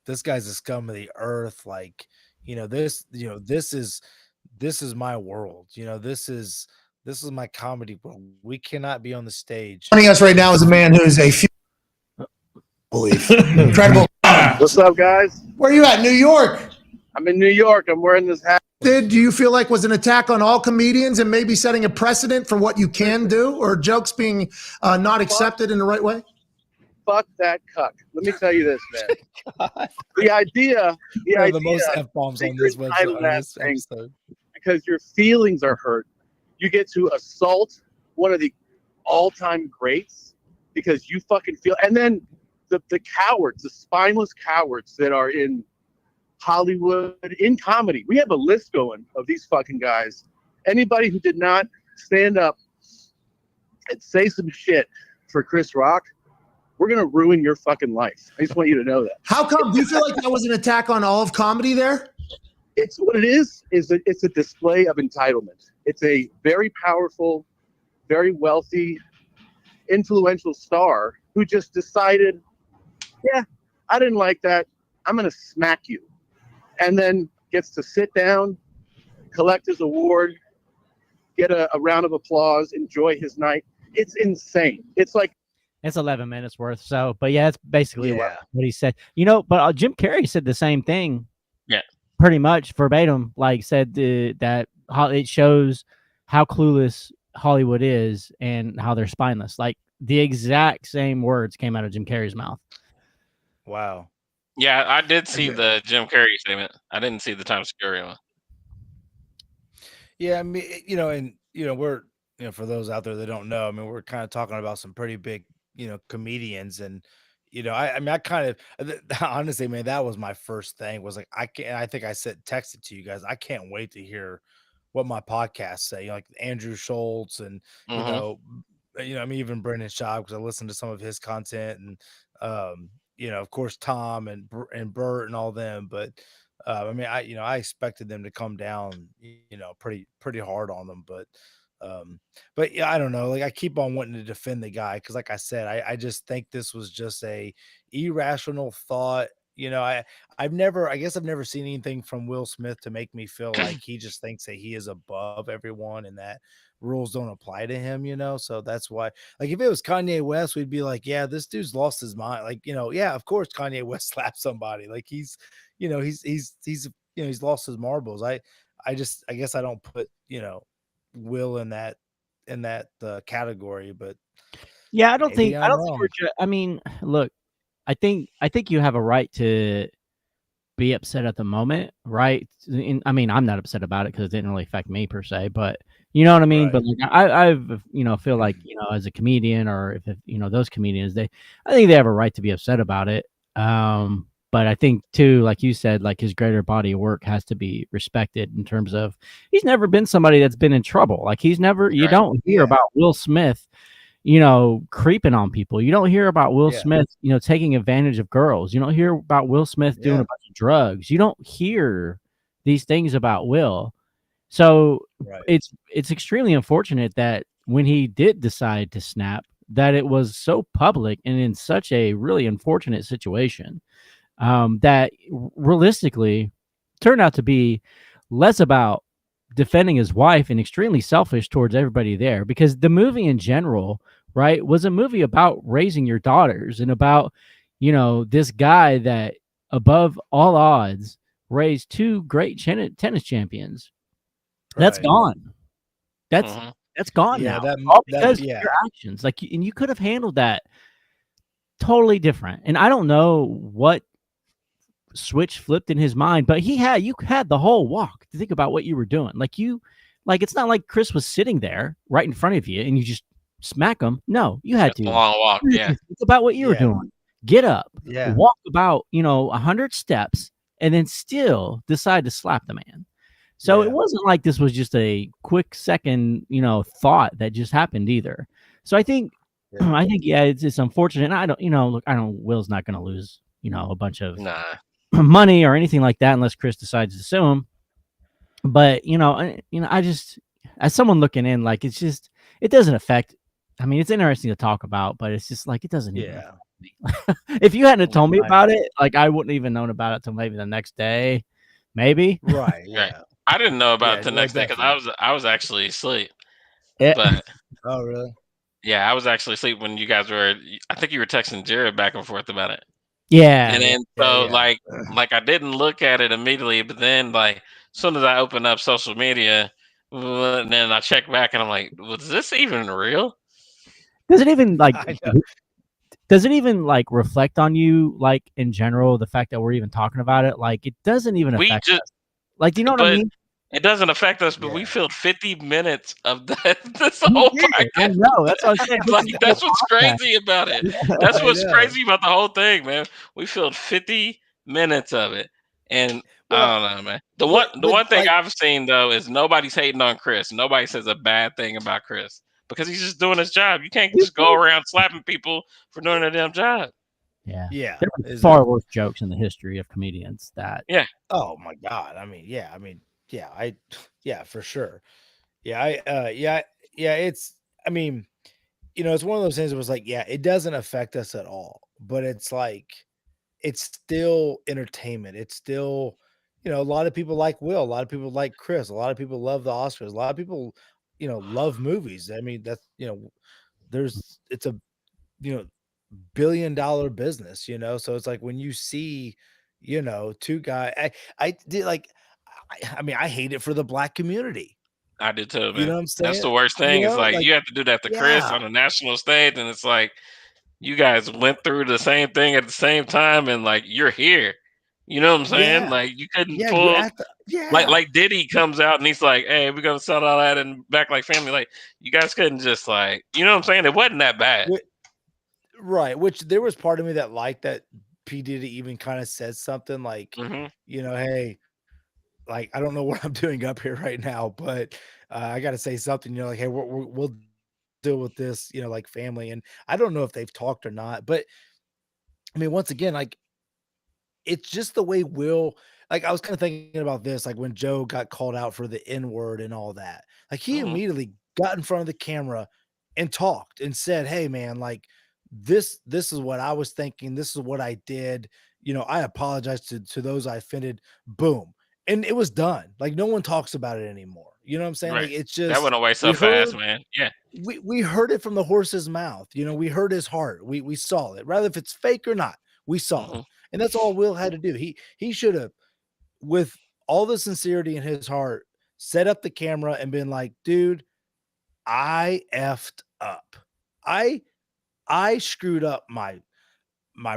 this guy's the scum of the earth. Like, this is my world. This is my comedy world. We cannot be on the stage. Joining us right now is a man who is a incredible. What's up, guys? Where are you at? New York. I'm in New York. I'm wearing this hat. Do you feel like was an attack on all comedians and maybe setting a precedent for what you can do, or jokes being not accepted in the right way? Fuck that cuck. Let me tell you this, man. The idea, the most F-bombs on this episode. Because your feelings are hurt. You get to assault one of the all-time greats because you fucking feel, and then the cowards, the spineless cowards that are in Hollywood, in comedy. We have a list going of these fucking guys. Anybody who did not stand up and say some shit for Chris Rock, we're gonna ruin your fucking life. I just want you to know that. How come? Do you feel like that was an attack on all of comedy there? It's what it is it's a display of entitlement. It's a very powerful, very wealthy, influential star who just decided, yeah, I didn't like that. I'm gonna smack you, and then gets to sit down, collect his award, get a round of applause, enjoy his night. It's insane. It's like It's 11 minutes worth. So, but yeah, it's basically Yeah. what he said. You know, but Jim Carrey said the same thing. Yeah. Pretty much verbatim. Like said that it shows how clueless Hollywood is and how they're spineless. Like the exact same words came out of Jim Carrey's mouth. Wow. Yeah, I did see the Jim Carrey statement. I didn't see the Times Square one. Yeah, I mean, we're, for those out there that don't know, I mean, we're kind of talking about some pretty big, comedians, and I kind of honestly, man, that was my first thing. Was like, I think I texted to you guys. I can't wait to hear what my podcasts say. Like Andrew Schultz, and I mean, even Brendan Schaub, because I listened to some of his content, and of course Tom and Bert and all them, but. I mean, I expected them to come down, pretty hard on them, but yeah, I don't know. Like I keep on wanting to defend the guy because, like I said, I just think this was just a irrational thought. I've never seen anything from Will Smith to make me feel like he just thinks that he is above everyone and that rules don't apply to him. So that's why. Like if it was Kanye West, we'd be like, yeah, this dude's lost his mind. Like yeah, of course Kanye West slapped somebody. Like he's lost his marbles. I guess I don't put Will in that category, but yeah, I don't think wrong. I mean, look, I think you have a right to be upset at the moment, right? I mean, I'm not upset about it because it didn't really affect me per se, but you know what I mean. Right. But like, I've feel like as a comedian, or if those comedians, I think they have a right to be upset about it. But I think too, like you said, like his greater body of work has to be respected in terms of he's never been somebody that's been in trouble. Like he's never. You don't hear about Will Smith, creeping on people. You don't hear about Will Smith, taking advantage of girls. You don't hear about Will Smith doing a bunch of drugs. You don't hear these things about Will. So it's extremely unfortunate that when he did decide to snap, that it was so public and in such a really unfortunate situation. That realistically turned out to be less about defending his wife and extremely selfish towards everybody there, because the movie in general, right, was a movie about raising your daughters and about, this guy that above all odds raised two great tennis champions. That's gone. That's gone now. All because of your actions. Like, and you could have handled that totally different. And I don't know what switch flipped in his mind, but you had the whole walk to think about what you were doing. Like it's not like Chris was sitting there right in front of you and you just smack him. No, you had to long walk. Yeah, think about what you were doing. Get up, walk about 100 steps, and then still decide to slap the man. So it wasn't like this was just a quick second, thought that just happened either. So I think it's unfortunate. And I don't. Will's not going to lose a bunch of money or anything like that unless Chris decides to sue him. But I just, as someone looking in, like it doesn't affect. I mean, it's interesting to talk about, but it's just like it doesn't even affect me. If you hadn't told me about it, like I wouldn't even known about it till maybe the next day, maybe. Right. Yeah. I didn't know about it the next day because I was actually asleep. Yeah. But oh really? Yeah, I was actually asleep when you guys were. I think you were texting Jared back and forth about it. Yeah. And then like I didn't look at it immediately, but then like as soon as I opened up social media, and then I checked back and I'm like, was this even real? Does it even reflect on you, like in general, the fact that we're even talking about it? Like it doesn't even affect us. Like, do you know what I mean? It doesn't affect us, but we filled 50 minutes of this whole podcast. No, that's what I'm saying. Like, that's what's crazy about it. That's what's crazy about the whole thing, man. We filled 50 minutes of it. And I don't know, man. The one thing I've seen though is nobody's hating on Chris. Nobody says a bad thing about Chris. because he's just doing his job. You can't just go around slapping people for doing their damn job. Yeah. Yeah. There were Is far it- worse jokes in the history of comedians that Oh my God. I mean, yeah, for sure. Yeah, it's, I mean, it's one of those things that was like, yeah, it doesn't affect us at all, but it's like, it's still entertainment. It's still, a lot of people like Will, a lot of people like Chris, a lot of people love the Oscars, a lot of people, love movies. I mean, that's, it's a, billion-dollar business, so it's like when you see, two guys, I did like, I mean, I hate it for the black community. I did too, man. You know what I'm saying? That's the worst thing. It's like you have to do that to Chris yeah. on a national stage, and it's like you guys went through the same thing at the same time, and like you're here. You know what I'm saying? Yeah. Like you couldn't Yeah, pull yeah. like Diddy comes out and he's like, "Hey, we're gonna sell all that and back like family." Like you guys couldn't just like, you know what I'm saying? It wasn't that bad. Right. Which there was part of me that liked that P. Diddy even kind of said something like, hey, like, I don't know what I'm doing up here right now, but I got to say something, like, hey, we'll deal with this, like family. And I don't know if they've talked or not, but I mean, once again, like, it's just the way Will, like, I was kind of thinking about this, like when Joe got called out for the N-word and all that, like he immediately got in front of the camera and talked and said, hey man, like this is what I was thinking. This is what I did. I apologize to those I offended. Boom. And it was done. Like no one talks about it anymore. You know what I'm saying? Right. Like it's just That went away so fast, man. Yeah. We heard it from the horse's mouth. We heard his heart. We saw it. Rather if it's fake or not, we saw it. And that's all Will had to do. He should have, with all the sincerity in his heart, set up the camera and been like, dude, I effed up. I screwed up my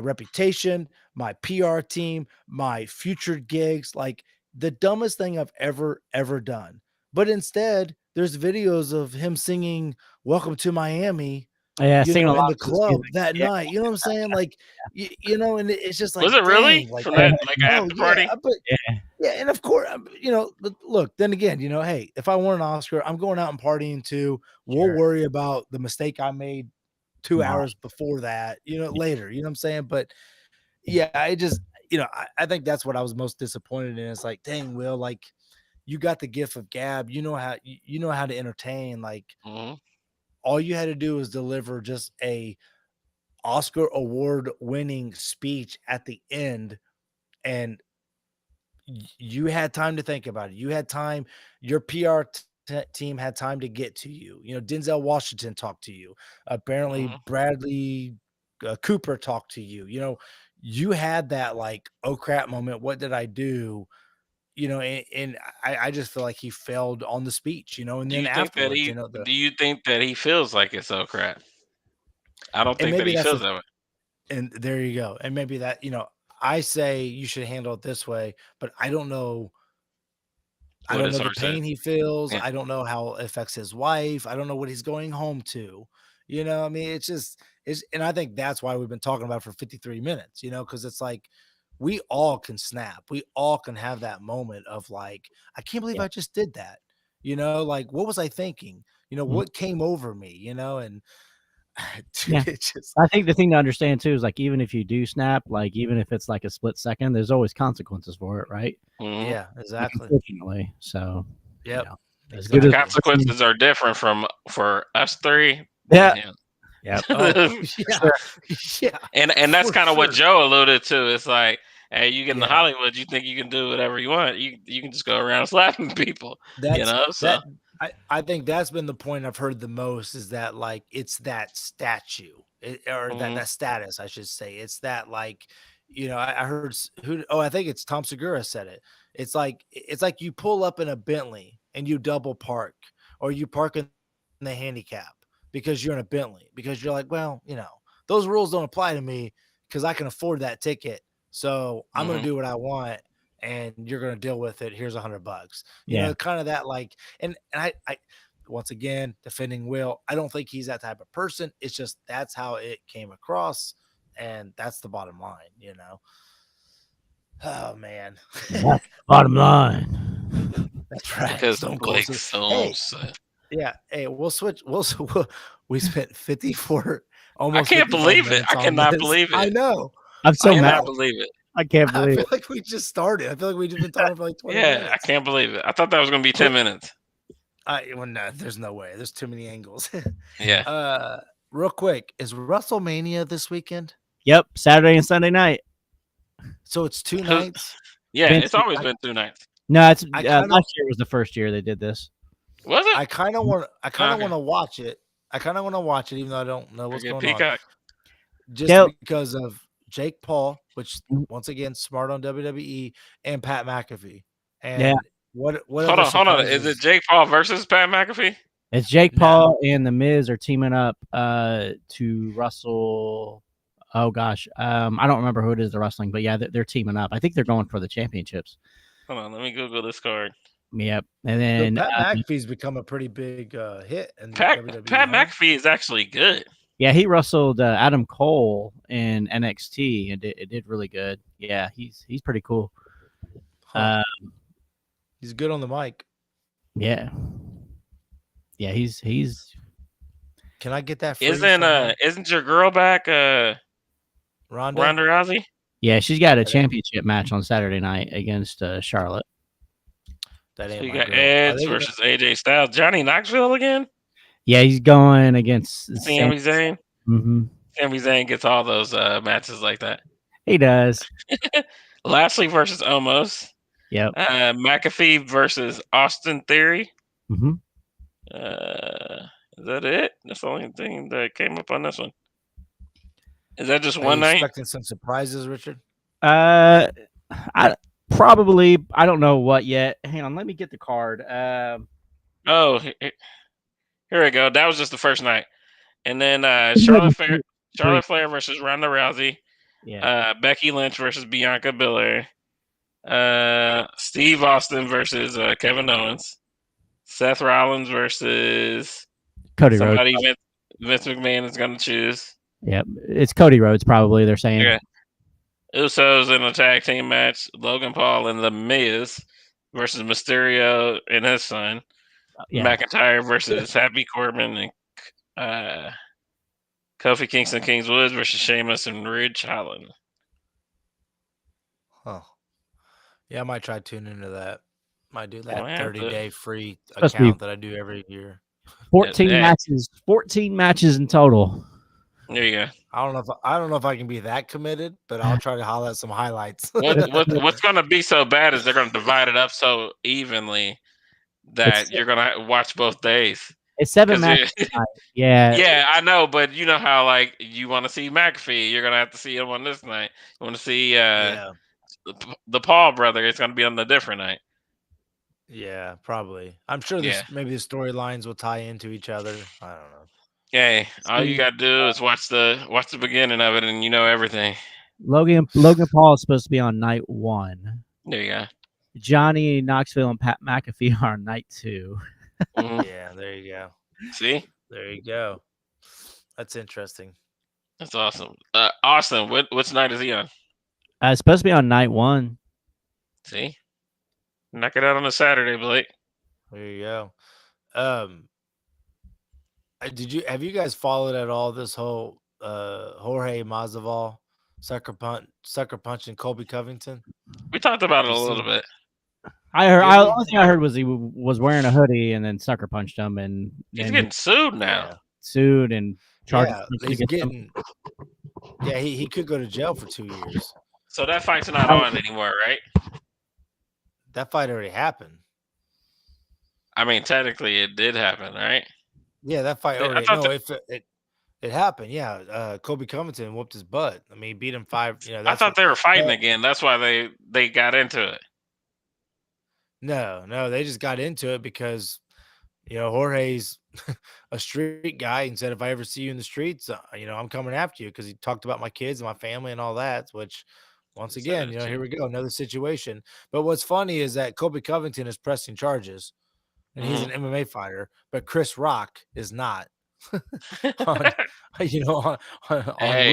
reputation, my PR team, my future gigs, like the dumbest thing I've ever done. But instead, there's videos of him singing "Welcome to Miami." Yeah, singing a lot in the of club music. that night. You know what I'm saying? Like, and it's just like, was it really dang, like, from that like after party? Yeah, but yeah, and of course, but look, then again, hey, if I won an Oscar, I'm going out and partying too. We'll worry about the mistake I made 2 hours before that, later. You know what I'm saying? But yeah, I just, I think that's what I was most disappointed in. It's like, dang, Will, like you got the gift of gab. You know how to entertain. Like all you had to do was deliver just a Oscar award winning speech at the end, and you had time to think about it. You had time. Your PR team had time to get to you. Denzel Washington talked to you. Apparently, Bradley Cooper talked to you. You had that like, oh crap moment. What did I do? And I just feel like he failed on the speech. And then afterwards, do you think that he feels like it's so crap? I don't think that he feels that way. And there you go. And maybe that, I say you should handle it this way, but I don't know. I don't know the pain he feels. I don't know how it affects his wife. I don't know what he's going home to. I mean, and I think that's why we've been talking about it for 53 minutes, because it's like we all can snap. We all can have that moment of like, I can't believe I just did that. Like, what was I thinking? What came over me, and dude, I think the thing to understand too is like, even if you do snap, like even if it's like a split second, there's always consequences for it, right? Yeah, exactly. Unfortunately, so The consequences are different for us three. Yeah. Yeah. And that's kind of what Joe alluded to. It's like, hey, you get in Hollywood, you think you can do whatever you want. You can just go around slapping people. So I think that's been the point I've heard the most, is that like it's that statue that status, I should say. It's that like, I heard I think it's Tom Segura said it. It's like you pull up in a Bentley and you double park, or you park in the handicap because you're in a Bentley, because you're like, well, those rules don't apply to me because I can afford that ticket. So I'm going to do what I want, and you're going to deal with it. Here's $100. Kind of that like, and I once again, defending Will, I don't think he's that type of person. It's just, that's how it came across. And that's the bottom line, Oh man. Bottom line. That's right. Because Blake Soames. Yeah. Hey, we'll switch. We spent 54. Almost. can't 55 believe it. minutes I on cannot this. believe I it. know. I'm so I mad. cannot believe it. I can't I believe feel it. like we just started. I feel like we've been talking for like 20 Yeah, minutes. I can't believe it. I thought that was gonna be 10 minutes. No, there's no way. There's too many angles. Yeah. Real quick, is WrestleMania this weekend? Yep, Saturday and Sunday night. So it's 2 nights. Yeah, Vince- it's always been 2 nights. No, it's I kinda- last year was the first year they did this. Was it? I kind of want. I kind of Okay. want to watch it. even though I don't know what's Forget going on. Peacock. Just Yep. because of Jake Paul, which Mhm. once again smart on WWE, and Pat McAfee. And Yeah. what? Hold on. Is it Jake Paul versus Pat McAfee? It's Jake No. Paul and The Miz are teaming up to wrestle. Oh gosh, I don't remember who it is they're wrestling, but yeah, they're teaming up. I think they're going for the championships. Hold on, let me Google this card. Yep, and then Pat McAfee's become a pretty big hit in Pat WWE. McAfee is actually good. yeah, he wrestled Adam Cole in NXT and it did really good. Yeah, he's pretty cool. Huh. He's good on the mic. Yeah, he's Can I get that? Free Isn't your girl back? Ronda? Ronda Rousey. yeah, she's got a championship match on Saturday night against Charlotte. That So ain't you my got girl. Edge versus AJ Styles. Johnny Knoxville again. Yeah, he's going against Sami Zayn. Mm-hmm. Sami Zayn gets all those matches like that. He does. Lashley versus Omos. Yep. McAfee versus Austin Theory. Mm-hmm. Is that it? That's the only thing that came up on this one. Is that just Are one you night? expecting some surprises, Richard? I don't know what yet. Hang on, let me get the card. Oh, here we go. That was just the first night, and then Charlotte Flair versus Ronda Rousey. Yeah. Becky Lynch versus Bianca Belair. Steve Austin versus Kevin Owens. Seth Rollins versus Cody Rhodes. somebody Vince McMahon is going to choose. Yep, it's Cody Rhodes probably. They're saying. Okay. Usos in a tag team match. Logan Paul and The Miz versus Mysterio and his son. Yeah. McIntyre versus Happy Corbin and Kofi Kingston Kingswood versus Sheamus and Ridge Holland. Huh. Yeah, I might try tuning into that. Might do that Yeah, 30-day free Supposed to be- account that I do every year. 14 Yeah. matches. 14 matches in total. There you go. I don't know if I can be that committed, but I'll try to highlight some highlights. What's going to be so bad is they're going to divide it up so evenly that you're going to watch both days. It's 7 'Cause matches. it- Yeah. Yeah, I know, but you know how like you want to see McAfee, you're gonna have to see him on this night. You want to see the Paul brother, it's gonna be on the different night. Yeah, probably. I'm sure maybe the storylines will tie into each other. I don't know. Hey, all you gotta do is watch the beginning of it, and you know everything. Logan Paul is supposed to be on night 1. There you go. Johnny Knoxville and Pat McAfee are on night 2. Mhm. Yeah, there you go. See, There you go. That's interesting. that's awesome. Austin, which night is he on? It's supposed to be on night 1. See, knock it out on a Saturday, Blake. There you go. Have you guys followed at all this whole Jorge Masvidal sucker punching Colby Covington? We talked about it a little bit. I heard. Really? Only thing I heard was he was wearing a hoodie and then sucker punched him and He's then getting sued now. sued and charged. Yeah, he's getting. Yeah, he could go to jail for 2 years. So that fight's not on anymore, right? That fight already happened. I mean, technically, it did happen, right? Yeah, that fight I already. thought No, it happened. Yeah, Colby Covington whooped his butt. I mean, he beat him 5. You know, I that's thought they were fighting Yeah. again. That's why they got into it. No, they just got into it because, Jorge's a street guy and said, if I ever see you in the streets, I'm coming after you, because he talked about my kids and my family and all that, which once again, here we go, another situation. But what's funny is that Colby Covington is pressing charges and he's an MMA fighter, but Chris Rock is not. on Hey,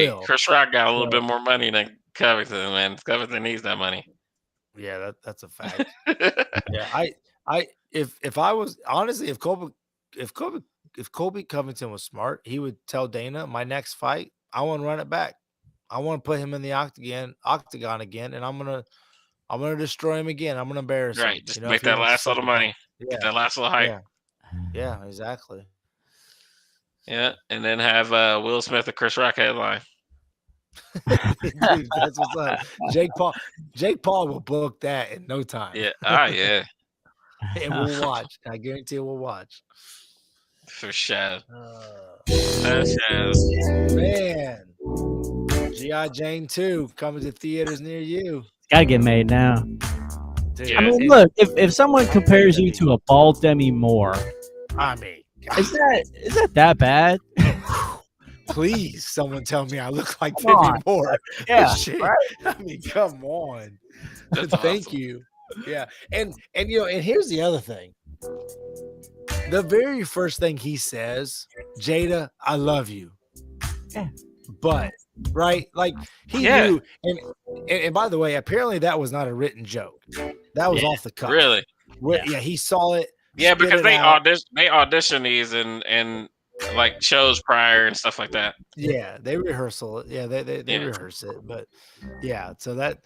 Will. Chris Rock got a little bit more money than Covington, man. Covington needs that money. Yeah, that's a fact. Yeah, if I was honestly, if Colby Covington was smart, he would tell Dana, my next fight, I want to run it back. I want to put him in the octagon again, and I'm gonna destroy him again. I'm gonna embarrass him. Right. Just You know, make if he that wants to last take little the belt. money. Yeah, Get that last little hype. yeah, exactly. Yeah. And then have Will Smith and Chris Rock headline. Dude, that's what's up. Jake Paul will book that in no time. Yeah. Yeah. And we'll watch. I guarantee we'll watch. For sure. Man, G.I. Jane 2 coming to theaters near you. It's gotta get made now. Dude, I mean, look, if someone compares you to a bald Demi Moore, I mean, is that bad? please, someone tell me I look like Come on. Demi Moore. Yeah, Shit. right? I mean, come on. That's Thank awesome. you. Yeah, and and here's the other thing. The very first thing he says, Jada, I love you. Yeah. But right, like he Yeah. knew, and by the way, apparently that was not a written joke. That was off the cuff. Really? Yeah, he saw it. Yeah, spit because it they out. audition these and like shows prior and stuff like that. Yeah, they rehearsal it. Yeah, they Yeah. rehearse it. But yeah, so that